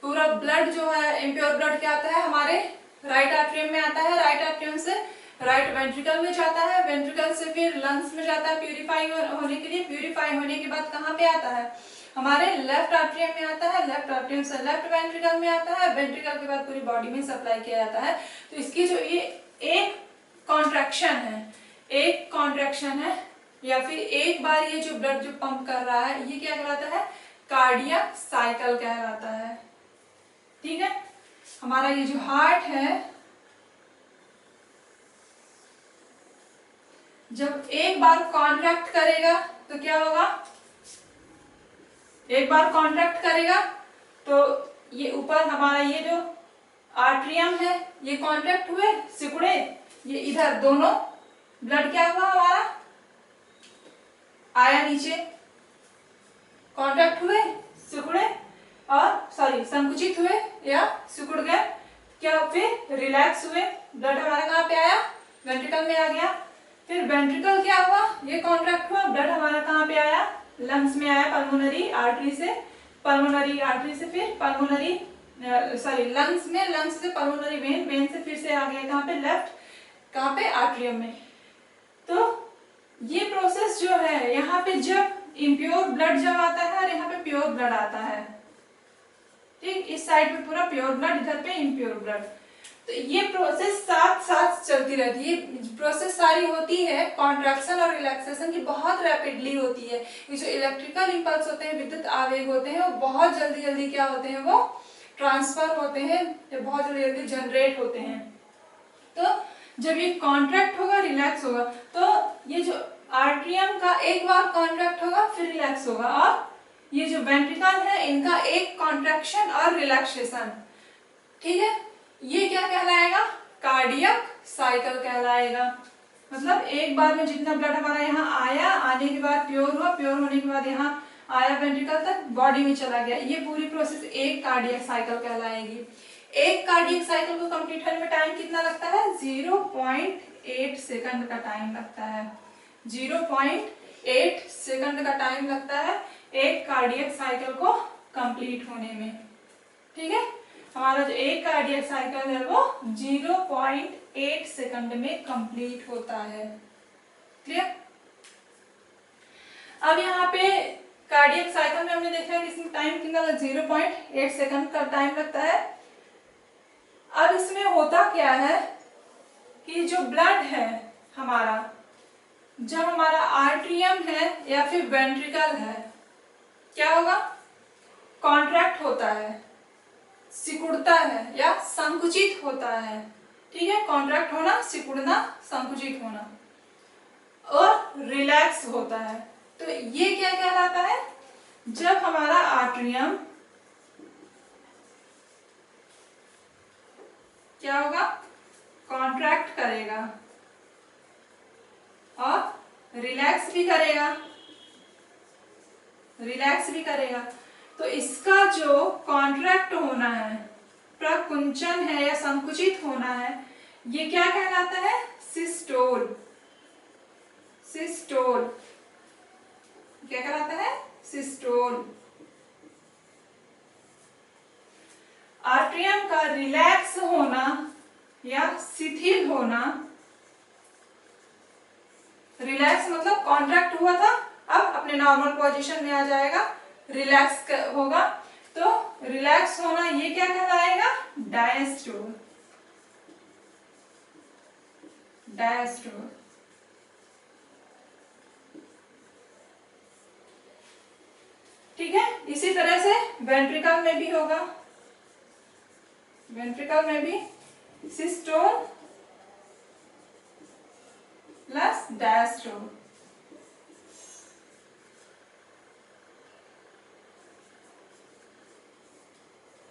पूरा ब्लड जो है, इम्प्योर ब्लड क्या आता है? हमारे राइट एट्रियम में आता है, राइट एट्रियम से राइट वेंट्रिकल में जाता है, वेंट्रिकल से फिर लंग्स में जाता है प्यूरिफाई होने के लिए, प्यूरिफाई होने के बाद कहाँ पे आता है? हमारे लेफ्ट आर्टरियम में आता है, लेफ्ट आर्टरियम से लेफ्ट वेंट्रिकल में आता है, वेंट्रिकल के बाद पूरी बॉडी में सप्लाई किया जाता है। तो इसकी जो ये एक कॉन्ट्रैक्शन है या फिर एक बार ये जो ब्लड जो पंप कर रहा है, ये क्या कहलाता है? कार्डियक साइकिल कहलाता है। ठीक है, हमारा ये जो हार्ट है, जब एक बार कॉन्ट्रैक्ट करेगा तो क्या होगा? एक बार कॉन्ट्रैक्ट करेगा तो ये ऊपर हमारा ये जो आर्टरियम है ये कॉन्ट्रैक्ट हुए, सिकुड़े, ये इधर दोनों ब्लड क्या हुआ हमारा? आया नीचे, कॉन्ट्रैक्ट हुए, सिकुड़े और संकुचित हुए या सिकुड़ गए, क्या फिर रिलैक्स हुए, ब्लड हमारा कहाँ पे आया? वेंट्रिकल में आ गया। फिर वेंट्रिकल क्या हुआ? ये कॉन्ट्रैक्ट हुआ, ब्लड हमारा कहाँ पे आया? लंग्स में आया, पल्मोनरी आर्टरी से, फिर पल्मोनरी लंग्स में, लंग्स से पल्मोनरी वेन, वेन से फिर से आ गया कहाँ पे? लेफ्ट, कहाँ पे? आर्टरियम में। तो ये प्रोसेस जो है, यहाँ पे जब इम्प्योर ब्लड जब आता है और यहाँ पे प्योर ब्लड आता है, ठीक, इस साइड पे पूरा प्योर ब्लड, इधर पे इम्प्योर ब्लड। तो ये प्रोसेस साथ साथ चलती रहती है। प्रोसेस सारी होती है कॉन्ट्रैक्शन और रिलैक्सेशन की बहुत रैपिडली होती है। ये जो इलेक्ट्रिकल इंपल्स होते हैं, विद्युत आवेग होते हैं, वो बहुत जल्दी जल्दी क्या होते हैं? वो ट्रांसफर होते हैं या बहुत जल्दी जल्दी जनरेट होते हैं। तो जब ये कॉन्ट्रैक्ट होगा, रिलैक्स होगा, तो ये जो आर्टरियम का एक बार कॉन्ट्रैक्ट होगा फिर रिलैक्स होगा, और ये जो वेंट्रिकल है इनका एक कॉन्ट्रैक्शन और रिलैक्सेशन। ठीक है, ये क्या कहलाएगा? कार्डियक साइकिल कहलाएगा। मतलब एक बार में जितना ब्लड हमारा यहाँ आया, आने के बाद प्योर हुआ, प्योर होने के बाद यहाँ आया वेंट्रिकल तक, बॉडी में चला गया, ये पूरी प्रोसेस एक कार्डियक साइकिल कहलाएगी। एक कार्डियक साइकिल को कंप्लीट होने में टाइम कितना लगता है? 0.8 सेकंड का टाइम लगता है। 0.8 सेकंड का टाइम लगता है एक कार्डियक साइकिल को कंप्लीट होने में। ठीक है, हमारा जो एक कार्डियक साइकिल है वो 0.8 सेकंड में कंप्लीट होता है। क्लियर? अब यहाँ पे कार्डियक साइकिल में हमने देखा कि इसमें टाइम कितना? 0.8 सेकंड का टाइम लगता है। अब इसमें होता क्या है कि जो ब्लड है हमारा, जब हमारा आर्टरियम है या फिर वेंट्रिकल है, क्या होगा? कॉन्ट्रैक्ट होता है, सिकुड़ता है या संकुचित होता है। ठीक है, कॉन्ट्रैक्ट होना, सिकुड़ना, संकुचित होना, और रिलैक्स होता है। तो ये क्या कहलाता है? जब हमारा आर्टरियम क्या होगा? कॉन्ट्रैक्ट करेगा और रिलैक्स भी करेगा, तो इसका जो कॉन्ट्रैक्ट होना है, प्रकुंचन है या संकुचित होना है, ये क्या कहलाता है? सिस्टोल। क्या कहलाता है? सिस्टोल। आर्टरियम का रिलैक्स होना या शिथिल होना, रिलैक्स मतलब कॉन्ट्रैक्ट हुआ था, अब अपने नॉर्मल पोजीशन में आ जाएगा, रिलैक्स होगा, तो रिलैक्स होना ये क्या कहलाएगा? डायस्टोल। ठीक है, इसी तरह से वेंट्रिकल में भी होगा, वेंट्रिकल में भी सिस्टोल प्लस डायस्टोल।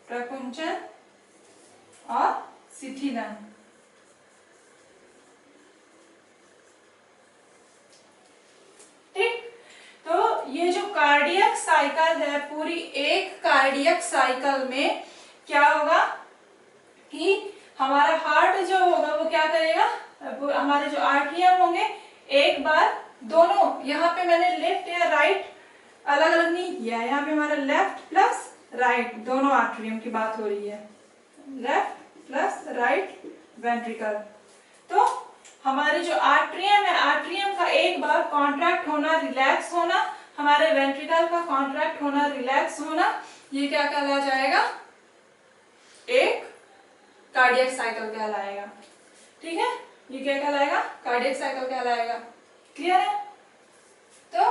प्रकुंचन और शिथिलन। ठीक, तो ये जो कार्डियक साइकिल है, पूरी एक कार्डियक साइकिल में क्या होगा कि हमारा हार्ट जो होगा वो क्या करेगा? हमारे जो आर्टरियम होंगे, एक बार दोनों, यहाँ पे मैंने लेफ्ट या राइट अलग अलग नहीं किया, यहाँ पे हमारा लेफ्ट प्लस राइट दोनों आर्टरियम की बात हो रही है, लेफ्ट प्लस राइट वेंट्रिकल। तो हमारे जो आर्टरियम है, आर्टरियम का एक बार कॉन्ट्रैक्ट होना, रिलैक्स होना, हमारे वेंट्रिकल का कॉन्ट्रैक्ट होना, रिलैक्स होना, ये क्या कहला जाएगा? एक कार्डियक साइकिल कहलाएगा। ठीक है, ये क्या कहलाएगा? कार्डियक साइकिल कहलाएगा। क्लियर है? तो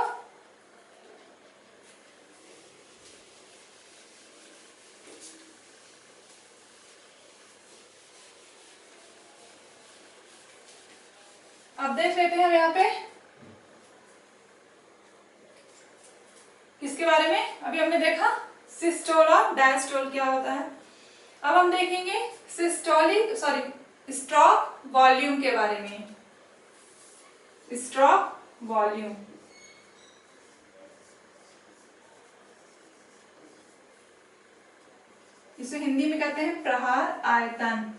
अब देख लेते हैं हम यहाँ पे किसके बारे में। अभी हमने देखा सिस्टोल और डायस्टोल क्या होता है। अब हम देखेंगे स्ट्रोक वॉल्यूम के बारे में। स्ट्रोक वॉल्यूम, इसे हिंदी में कहते हैं प्रहार आयतन।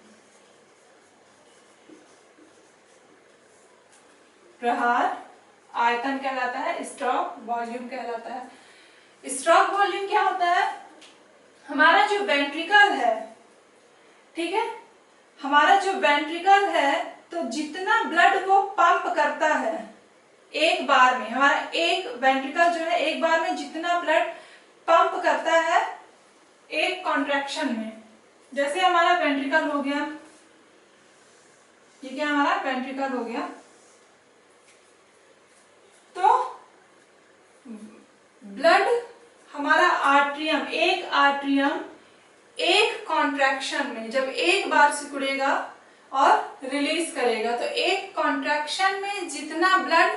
प्रहार आयतन कहलाता है, स्ट्रोक वॉल्यूम कहलाता है। स्ट्रोक वॉल्यूम क्या होता है? हमारा जो वेंट्रिकल है, ठीक है, हमारा जो वेंट्रिकल है, तो जितना ब्लड वो पंप करता है एक बार में, हमारा एक वेंट्रिकल जो है एक बार में जितना ब्लड पंप करता है एक कॉन्ट्रैक्शन में, जैसे हमारा वेंट्रिकल हो गया, ये क्या हमारा वेंट्रिकल हो गया, तो ब्लड हमारा आर्ट्रियम, एक आर्ट्रियम एक कॉन्ट्रैक्शन में जब एक बार सिकुड़ेगा और रिलीज करेगा, तो एक कॉन्ट्रैक्शन में जितना ब्लड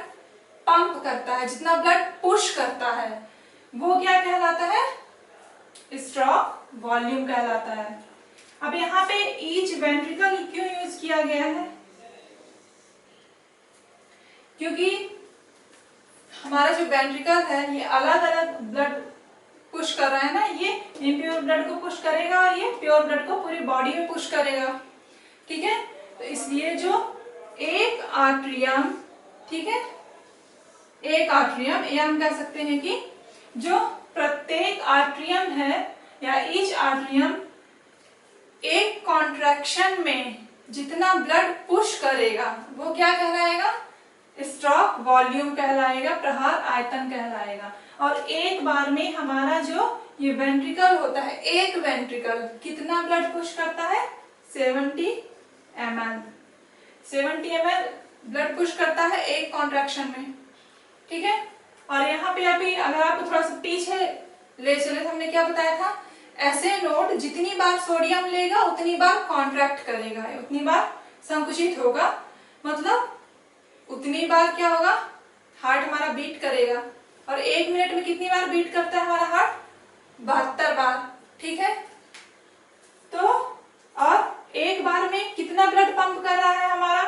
पंप करता है, जितना ब्लड पुश करता है, वो क्या कहलाता है? स्ट्रोक वॉल्यूम कहलाता है। अब यहाँ पे ईच वेंट्रिकल क्यों यूज किया गया है? क्योंकि हमारा जो वेंट्रिकल है ये अलग अलग ब्लड पुश कर रहा है ना, ये इम्प्योर ब्लड को पुश करेगा और ये प्योर ब्लड को पूरी बॉडी में पुश करेगा। ठीक है, तो इसलिए जो एक आर्ट्रियम, ठीक है, एक आर्ट्रियम, या हम कह सकते हैं कि जो प्रत्येक आर्ट्रियम है या ईच आर्ट्रियम एक कॉन्ट्रैक्शन में जितना ब्लड पुश करेगा वो क्या कहलाएगा? स्ट्रोक वॉल्यूम कहलाएगा, प्रहार आयतन कहलाएगा। और एक बार में हमारा जो ये वेंट्रिकल होता है, एक वेंट्रिकल कितना ब्लड पुश करता है? 70 ml, 70 ml ब्लड पुश करता है एक कॉन्ट्रैक्शन में। ठीक है, और यहाँ पे अभी अगर आपको थोड़ा सा पीछे ले चले तो हमने क्या बताया था? ऐसे नोड जितनी बार सोडियम लेगा उतनी बार कॉन्ट्रैक्ट करेगा, उतनी बार संकुचित होगा, मतलब उतनी बार क्या होगा? हार्ट हमारा बीट करेगा। और एक मिनट में कितनी बार बीट करता है हमारा हार्ट? 72 बार। ठीक है, तो और एक बार में कितना ब्लड पंप कर रहा है हमारा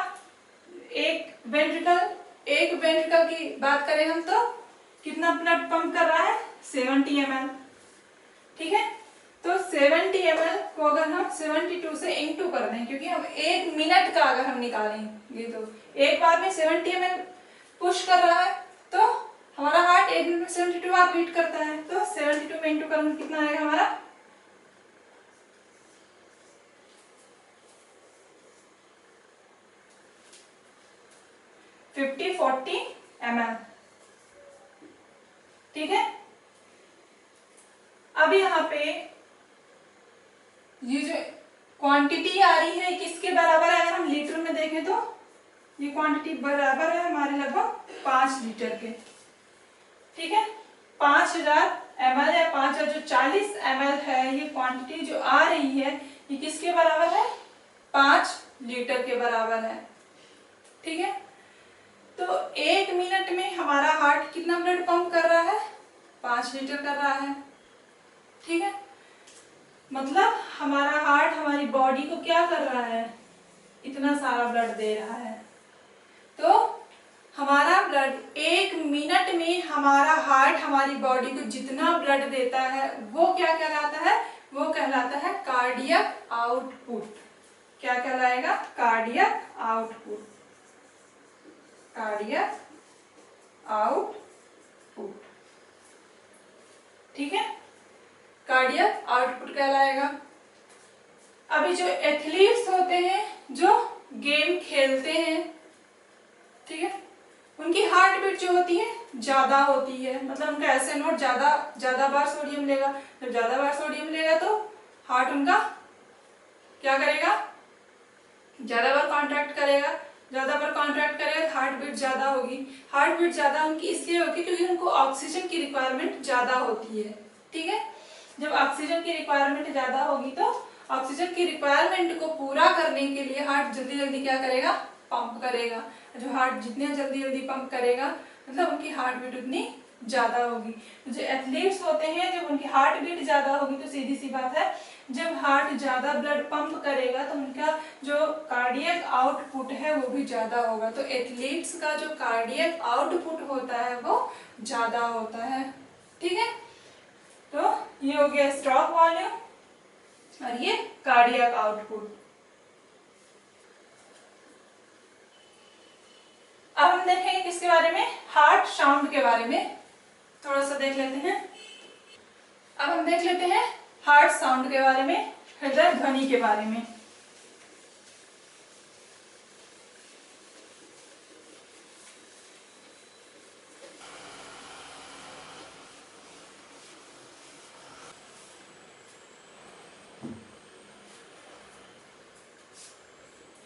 एक वेंट्रिकल? एक वेंट्रिकल की बात करें हम तो कितना ब्लड पंप कर रहा है? 70 ml। ठीक है, तो 70 ml को अगर हम 72 से इंटू कर दें, क्योंकि हम एक मिनट का अगर हम निकालेंगे तो एक बार में 70 ml पुश कर रहा है, तो हमारा हार्ट एक मिनट में 72 बार बीट करता है, तो 72 में इंटू करेंगे कितना आएगा हमारा? 50-40 ml। ठीक है, अब यहाँ पे ये जो क्वांटिटी आ रही है किसके बराबर है? अगर हम लीटर में देखें तो ये क्वांटिटी बराबर है हमारे लगभग 5 लीटर के। ठीक है, 5000 ml या 5040 ml है, ये क्वांटिटी जो आ रही है ये किसके बराबर है? 5 लीटर के बराबर है। ठीक है, तो एक मिनट में हमारा हार्ट कितना ब्लड पंप कर रहा है? 5 लीटर कर रहा है। ठीक है, मतलब हमारा हार्ट हमारी बॉडी को क्या कर रहा है? इतना सारा ब्लड दे रहा है। तो हमारा ब्लड एक मिनट में हमारा हार्ट हमारी बॉडी को जितना ब्लड देता है वो क्या कहलाता है? वो कहलाता है कार्डियक आउटपुट। क्या कहलाएगा? Cardiac output. Cardiac output. ठीक है, कार्डियक आउटपुट कहलाएगा। अभी जो एथलीट्स होते हैं जो गेम खेलते हैं, ठीक है, उनकी हार्ट बीट जो होती है ज्यादा होती है, मतलब उनका एसए नोड ज्यादा बार सोडियम लेगा। जब ज्यादा बार सोडियम लेगा तो हार्ट उनका क्या करेगा, ज्यादा बार कॉन्ट्रैक्ट करेगा। ज्यादा बार कॉन्ट्रैक्ट करेगा तो हार्ट बीट ज्यादा होगी। हार्ट बीट ज्यादा उनकी इसलिए होगी क्योंकि उनको ऑक्सीजन की रिक्वायरमेंट ज्यादा होती है। ठीक है, जब ऑक्सीजन की रिक्वायरमेंट ज्यादा होगी तो ऑक्सीजन की रिक्वायरमेंट को पूरा करने के लिए हार्ट जल्दी जल्दी क्या करेगा, पंप करेगा। जो हार्ट जितने जल्दी जल्दी पंप करेगा मतलब उनकी हार्ट बीट उतनी ज्यादा होगी। तो जो एथलीट्स होते हैं जब उनकी हार्ट बीट ज्यादा होगी तो सीधी सी बात है, जब हार्ट ज्यादा ब्लड पंप करेगा तो उनका जो कार्डियक आउटपुट है वो भी ज्यादा होगा। तो एथलीट्स का जो कार्डियक आउटपुट होता है वो ज्यादा होता है। ठीक है, तो ये हो गया स्ट्रोक वॉल्यूम और ये कार्डियक आउटपुट। अब हम देखेंगे किसके बारे में, हार्ट साउंड के बारे में थोड़ा सा देख लेते हैं। अब हम देख लेते हैं हार्ट साउंड के बारे में, हृदय ध्वनि के बारे में।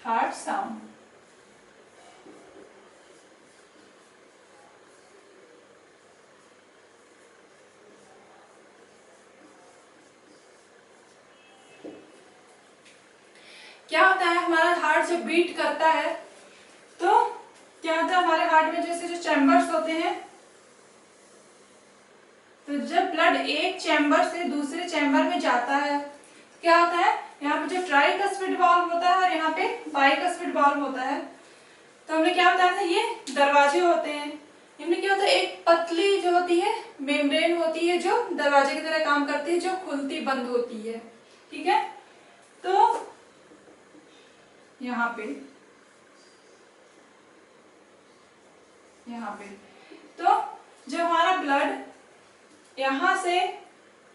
हार्ट साउंड, क्या होता है हमारा हार्ट जब बीट करता है तो क्या होता है हमारे हार्ट में जैसे जो चैम्बर्स होते हैं, तो जब ब्लड एक चैम्बर से दूसरे चैम्बर में जाता है तो क्या होता है, यहाँ पे जो ट्राइकस्पिड वाल्व होता है और यहाँ पे बाइकस्पिड वाल्व होता है। तो हमने क्या बताया था, ये दरवाजे होते हैं। इनमें क्या होता है, एक पतली जो होती है मेम्ब्रेन होती है जो दरवाजे की तरह काम करती है, जो खुलती बंद होती है। ठीक है, तो यहाँ पे तो जब हमारा ब्लड यहाँ से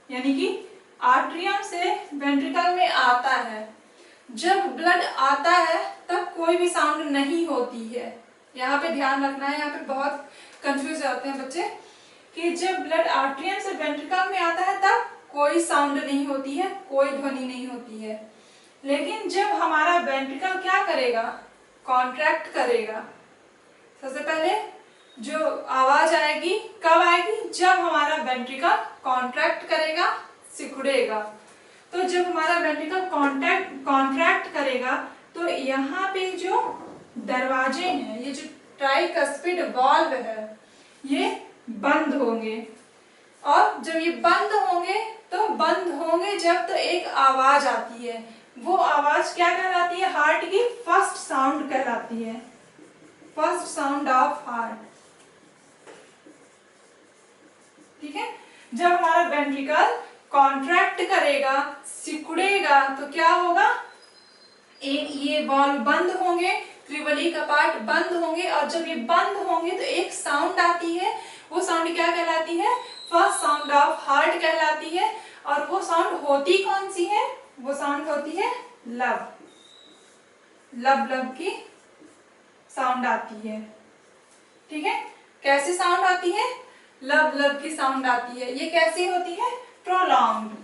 यानी कि आर्टरियम से वेंट्रिकल में आता है, जब ब्लड आता है तब कोई भी साउंड नहीं होती है। यहाँ पे ध्यान रखना है, यहाँ पे बहुत कंफ्यूज होते हैं बच्चे कि जब ब्लड आर्टरियम से वेंट्रिकल में आता है तब कोई साउंड नहीं होती है, कोई ध्वनि नहीं होती है। लेकिन जब हमारा वेंट्रिकल क्या करेगा, कॉन्ट्रैक्ट करेगा। सबसे पहले जो आवाज आएगी कब आएगी, जब हमारा वेंट्रिकल कॉन्ट्रैक्ट करेगा, सिकुड़ेगा। तो जब हमारा वेंट्रिकल कॉन्ट्रैक्ट करेगा तो यहाँ पे जो दरवाजे हैं, ये जो ट्राइकस्पिड वाल्व है, ये बंद होंगे। और जब ये बंद होंगे तो बंद होंगे जब तो एक आवाज आती है, वो आवाज क्या कहलाती है, हार्ट की फर्स्ट साउंड कहलाती है, फर्स्ट साउंड ऑफ हार्ट। ठीक है, जब हमारा वेंट्रिकल कॉन्ट्रैक्ट करेगा, सिकुड़ेगा तो क्या होगा, एक ये वाल्व बंद होंगे, त्रिबली कपाट बंद होंगे, और जब ये बंद होंगे तो एक साउंड आती है, वो साउंड क्या कहलाती है, फर्स्ट साउंड ऑफ हार्ट कहलाती है। और वो साउंड होती कौन सी है, वो साउंड होती है लब, लब लब की साउंड आती है। ठीक है, कैसी साउंड आती है, लब लब की साउंड आती है। ये कैसी होती है, प्रोलॉन्ग्ड,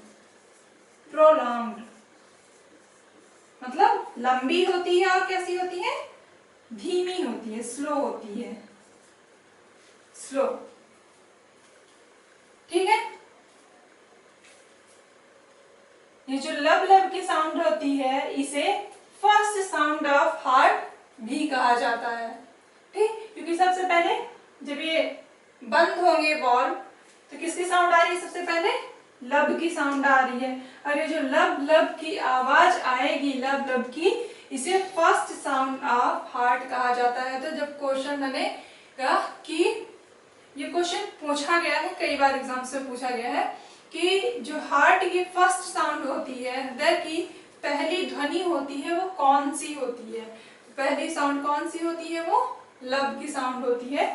प्रोलॉन्ग्ड मतलब लंबी होती है, और कैसी होती है, धीमी होती है, स्लो होती है, स्लो। ठीक है, ये जो लब लब की साउंड होती है इसे फर्स्ट साउंड ऑफ हार्ट भी कहा जाता है। ठीक, क्योंकि सबसे पहले जब ये बंद होंगे वाल्व तो किसकी साउंड आ रही है, सबसे पहले लब की साउंड आ रही है। और ये जो लब लब की आवाज आएगी, लब लब की, इसे फर्स्ट साउंड ऑफ हार्ट कहा जाता है। तो जब क्वेश्चन बनेगा कि ये क्वेश्चन पूछा गया है, कई बार एग्जाम से पूछा गया है कि जो हार्ट की फर्स्ट साउंड होती है, हृदय की पहली ध्वनि होती है, वो कौन सी होती है, पहली साउंड कौन सी होती है, वो लब की साउंड होती है।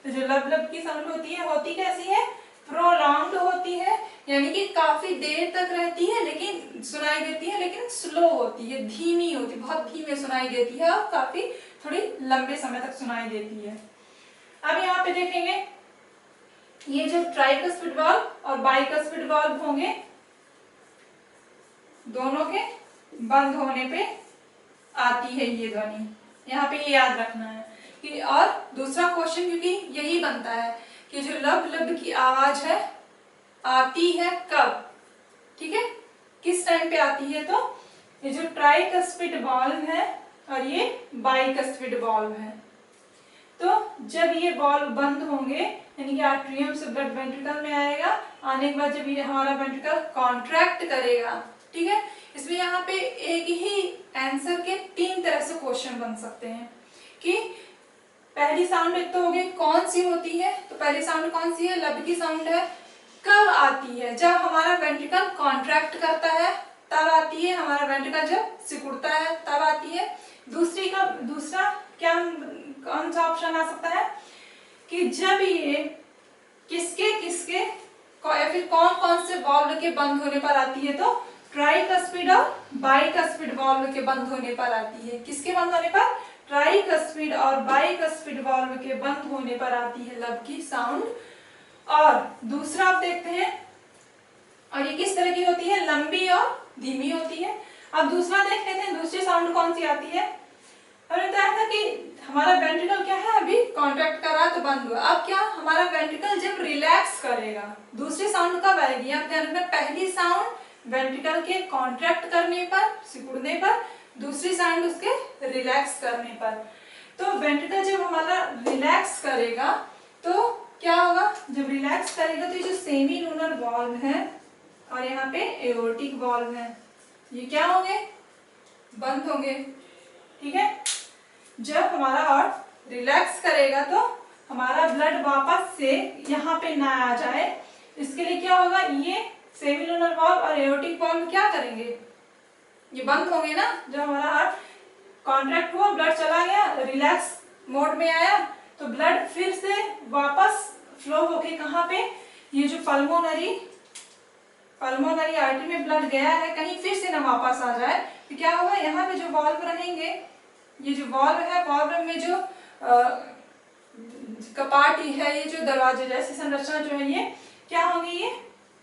तो जो लब लब की साउंड होती है, होती कैसी है, प्रोलॉन्ग्ड होती है, यानी कि काफी देर तक रहती है लेकिन सुनाई देती है, लेकिन स्लो होती है, धीमी होती है, बहुत धीमे सुनाई देती है और काफी थोड़ी लंबे समय तक सुनाई देती है। अब यहाँ पे देखेंगे ये जो ट्राइकस्पिड वाल्व और बाइकस्पिड वाल्व होंगे, दोनों के बंद होने पे आती है ये ध्वनि। यहाँ पे ये याद रखना है कि, और दूसरा क्वेश्चन क्योंकि यही बनता है कि जो लब लब की आवाज है आती है कब, ठीक है, किस टाइम पे आती है। तो ये जो ट्राइकस्पिड वाल्व है और ये बाइकस्पिड वाल्व है, तो जब ये वाल्व बंद होंगे यानी कि आर्ट्रियम से ब्लड वेंट्रिकल में आएगा, आने के बाद जब ये हमारा वेंट्रिकल कॉन्ट्रैक्ट करेगा, ठीक है। इसमें यहाँ पे एक ही आंसर के 3 तरह से क्वेश्चन बन सकते हैं कि पहली साउंड एक तो होगी कौन सी होती है, तो पहली साउंड कौन सी है, लब की साउंड है, कब आती है, जब हमारा वेंट्रिकल कॉन्ट्रैक्ट करता है तब आती है, हमारा वेंट्रिकल जब सिकुड़ता है तब आती है। दूसरा क्या कौन सा ऑप्शन आ सकता है कि जब ये किसके किसके या फिर कौन कौन से वाल्व के बंद होने पर आती है, तो ट्राइकस्पिड और बाइकस्पिड वाल्व के बंद होने पर आती है। किसके बंद होने पर, ट्राइकस्पिड और बाइकस्पिड वाल्व के बंद होने पर आती है लब की साउंड। और दूसरा आप देखते हैं, और ये किस तरह की होती है, लंबी और धीमी होती है। अब दूसरा देख लेते हैं दूसरी साउंड कौन सी आती है। हमने बताया था कि हमारा वेंट्रिकल क्या है, अभी कॉन्ट्रैक्ट कर रहा है तो बंद हुआ। अब क्या, हमारा वेंट्रिकल जब रिलैक्स करेगा, दूसरी साउंड कब आएगी। आप ध्यान रखना, पहली साउंड वेंट्रिकल के कॉन्ट्रैक्ट करने पर, सिकुड़ने पर, दूसरी साउंड उसके रिलैक्स करने पर। तो वेंट्रिकल जब हमारा रिलैक्स करेगा तो क्या होगा, जब रिलैक्स करेगा तो ये जो सेमी लूनर वाल्व है और यहाँ पे एओर्टिक वाल्व है, ये क्या होंगे, बंद होंगे, ठीक है। जब हमारा हार्ट रिलैक्स करेगा तो हमारा ब्लड वापस से यहाँ पे ना आ जाए, इसके लिए क्या होगा, ये सेमी लूनर वाल्व और एओर्टिक वाल्व क्या करेंगे, ये बंद होंगे ना। जब हमारा हार्ट कॉन्ट्रैक्ट हुआ, ब्लड चला गया, रिलैक्स मोड में आया, तो ब्लड फिर से वापस फ्लो होके कहाँ पे, ये जो पल्मोनरी आर्टरी में ब्लड गया है, कहीं फिर से ना वापस आ जाए, तो क्या होगा, यहाँ पे जो वाल्व रहेंगे, ये जो वाल्व है, वाल्व में जो कपाट है, ये जो दरवाजे जैसी संरचना जो है, ये क्या होंगे, ये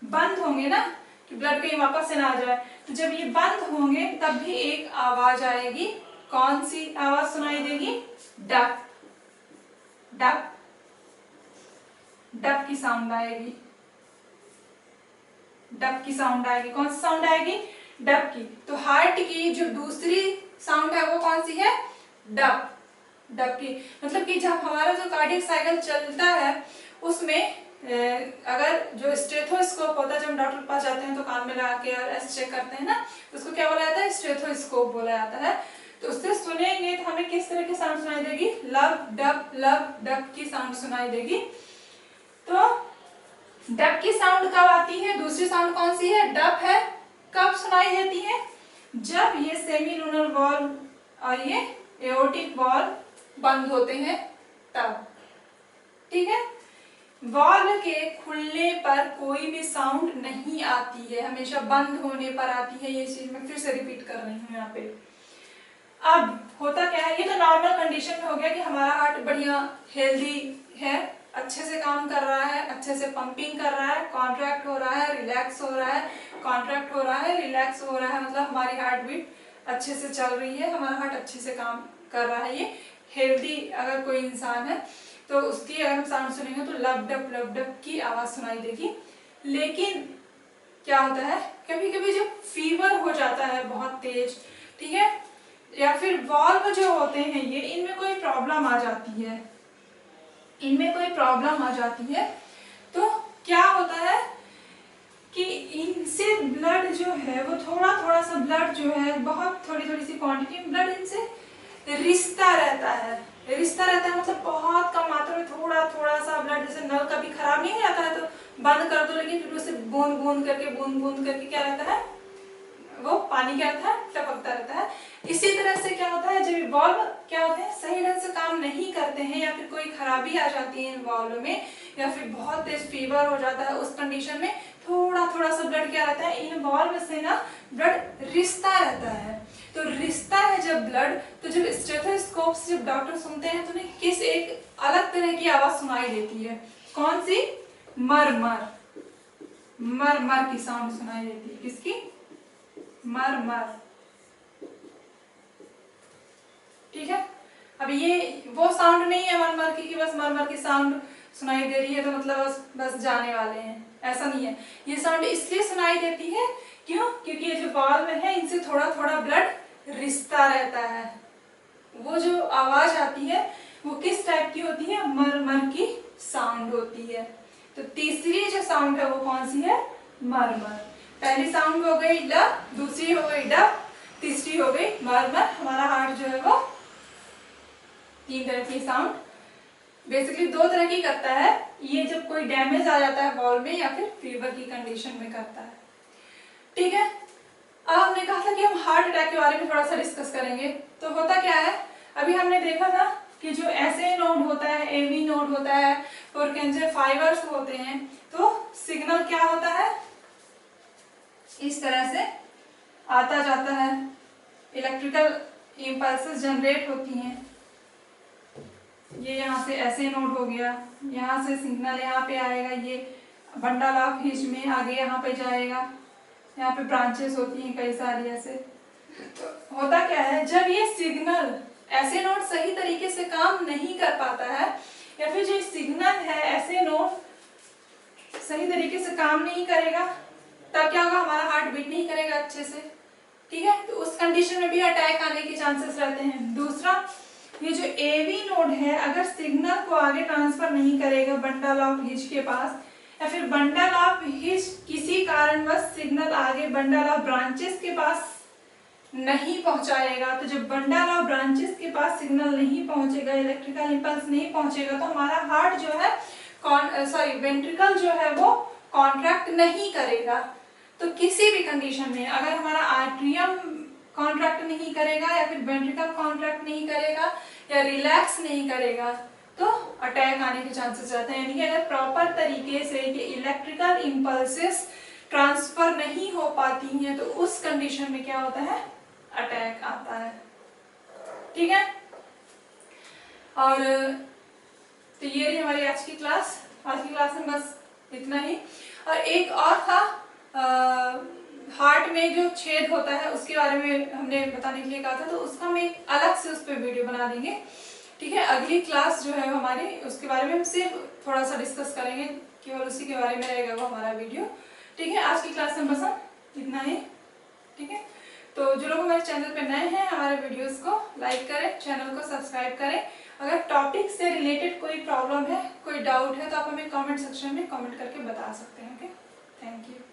बंद होंगे ना, कि ब्लड कहीं वापस से ना आ जाए। तो जब ये बंद होंगे तब भी एक आवाज आएगी, कौन सी आवाज सुनाई देगी, डक डक डक की साउंड आएगी, डक की साउंड आएगी। कौन सी साउंड आएगी, डक की। तो हार्ट की जो दूसरी साउंड है वो कौन सी है, डक डक की। मतलब कि जब हमारा जो कार्डियक साइकिल चलता है उसमें अगर जो स्टेथोस्कोप होता है, जब हम डॉक्टर के पास जाते हैं तो कान में लगा के और ऐसे चेक करते हैं ना, उसको क्या बोला जाता है, स्टेथोस्कोप बोला जाता है। तो उससे सुनेंगे तो हमें किस तरह की साउंड सुनाई देगी, लब डब की साउंड सुनाई देगी। तो डब की साउंड कब आती है, दूसरी साउंड कौन सी है, डब है, कब सुनाई देती है, जब ये सेमी लूनर वाल्व और ये एओर्टिक वाल्व बंद होते हैं तब, ठीक है। वाल्व के खुलने पर कोई भी साउंड नहीं आती है, हमेशा बंद होने पर आती है। ये चीज मैं फिर से रिपीट कर रही हूँ यहाँ पे। अब होता क्या है, ये तो नॉर्मल कंडीशन में हो गया कि हमारा हार्ट बढ़िया हेल्दी है, अच्छे से काम कर रहा है, अच्छे से पंपिंग कर रहा है, कॉन्ट्रैक्ट हो रहा है, रिलैक्स हो रहा है, कॉन्ट्रैक्ट हो रहा है, रिलैक्स हो रहा है, मतलब हमारी हार्ट बीट अच्छे से चल रही है, हमारा हार्ट अच्छे से काम कर रहा है। ये हेल्दी अगर कोई इंसान है तो उसकी अगर हम साउंड सुनेंगे तो लब डब की आवाज सुनाई देगी। लेकिन क्या होता है, कभी कभी जब फीवर हो जाता है बहुत तेज, ठीक है, या फिर वाल्व जो होते हैं ये, इनमें कोई प्रॉब्लम आ जाती है, तो क्या होता है कि इनसे ब्लड जो है वो थोड़ा सा ब्लड जो है, बहुत थोड़ी सी क्वांटिटी में ब्लड इनसे रिश्ता रहता है, मतलब बहुत कम मात्रा में थोड़ा सा ब्लड, जैसे नल कभी खराब नहीं आता है तो बंद कर दो, लेकिन फिर उसे बूंद करके क्या रहता है, वो पानी क्या रहता है, टपकता रहता है। इसी तरह से क्या होता है, जब वाल्व क्या होते हैं सही ढंग से काम नहीं करते हैं, या फिर कोई खराबी आ जाती है इन वाल्व में, या फिर बहुत तेज फीवर हो जाता है, उस कंडीशन में थोड़ा सा ब्लड क्या रहता है, इन वाल्व से ना ब्लड रिश्ता रहता है। तो रिश्ता है जब ब्लड, तो जब स्टेथोस्कोप से जब डॉक्टर सुनते हैं तो उन्हें किस एक अलग तरह की आवाज सुनाई देती है, कौन सी, मर मर, मर मर की साउंड सुनाई देती है। किसकी? मर मर। ठीक है, अब ये वो साउंड नहीं है मर मर की कि बस मर मर की साउंड सुनाई दे रही है तो मतलब बस जाने वाले हैं, ऐसा नहीं है। ये साउंड इसलिए सुनाई देती है, क्यों? क्योंकि ये जो बाल में है इनसे थोड़ा थोड़ा ब्लड रिश्ता रहता है। वो जो आवाज आती है वो किस टाइप की होती है? मर मर की साउंड होती है। तो तीसरी जो साउंड है वो कौन सी है? मर मर। पहली साउंड हो गई ल, दूसरी हो गई ड, तीसरी हो गई मर मर। हमारा हार्ट जो है वो 3 तरह की साउंड, बेसिकली 2 तरह की करता है। ये जब कोई डैमेज आ जाता है वॉल्व में या फिर फीवर की कंडीशन में करता है। ठीक है, अब हमने कहा था कि हम हार्ट अटैक के बारे में थोड़ा सा डिस्कस करेंगे। तो होता क्या है, अभी हमने देखा था कि जो SA नोड होता है, AV नोड होता है, पुरकेंजे फाइबर्स होते हैं, तो सिग्नल क्या होता है? इस तरह से आता जाता है, इलेक्ट्रिकल इम्पल्सेस जनरेट होती हैं। ये यहाँ से SA नोड हो गया, यहाँ से सिग्नल यहाँ पे आएगा, ये बंडल ऑफ हिच में आगे यहाँ पे जाएगा, यहाँ पे ब्रांचेस होती हैं कई सारी ऐसे। तो होता क्या है, जब ये सिग्नल SA नोड सही तरीके से काम नहीं कर पाता है, या फिर जो सिग्नल है SA नोड सही तरीके से काम नहीं करेगा, तब क्या होगा? हमारा हार्ट बीट नहीं करेगा अच्छे से। ठीक है, तो उस कंडीशन में भी अटैक आने के चांसेस रहते हैं। दूसरा, ये जो AV नोड है अगर सिग्नल को आगे ट्रांसफर नहीं करेगा बंडल ऑफ हिच के पास, या फिर बंडल ऑफ हिच किसी कारणवश सिग्नल आगे बंडल ऑफ ब्रांचेस के पास नहीं पहुंचाएगा, तो जब बंडल ऑफ ब्रांचेस के पास सिग्नल नहीं पहुंचेगा, इलेक्ट्रिकल इंपल्स नहीं पहुंचेगा, तो हमारा हार्ट जो है वेंट्रिकल जो है वो कॉन्ट्रैक्ट नहीं करेगा। तो किसी भी कंडीशन में अगर हमारा आर्ट्रियम कॉन्ट्रैक्ट नहीं करेगा या फिर वेंट्रिकल कॉन्ट्रैक्ट नहीं करेगा या रिलैक्स नहीं करेगा, तो अटैक आने के चांसेस रहते हैं। यानी कि अगर प्रॉपर तरीके से ये इलेक्ट्रिकल इम्पल्सेस ट्रांसफर नहीं हो पाती हैं, तो उस कंडीशन में क्या होता है? अटैक आता है। ठीक है, और तो ये रही हमारी आज की क्लास। आज की क्लास में बस इतना ही। और एक और था, हार्ट में जो छेद होता है उसके बारे में हमने बताने के लिए कहा था, तो उसका हम एक अलग से उस पर वीडियो बना देंगे। ठीक है, अगली क्लास जो है हमारी उसके बारे में हम सिर्फ थोड़ा सा डिस्कस करेंगे, केवल उसी के बारे में रहेगा वो हमारा वीडियो। ठीक है, आज की क्लास में बस इतना ही। ठीक है, तो जो लोग हमारे चैनल पे नए हैं, हमारे वीडियोस को लाइक करें, चैनल को सब्सक्राइब करें। अगर टॉपिक से रिलेटेड कोई प्रॉब्लम है, कोई डाउट है, तो आप हमें कमेंट सेक्शन में कमेंट करके बता सकते हैं। Okay, thank you.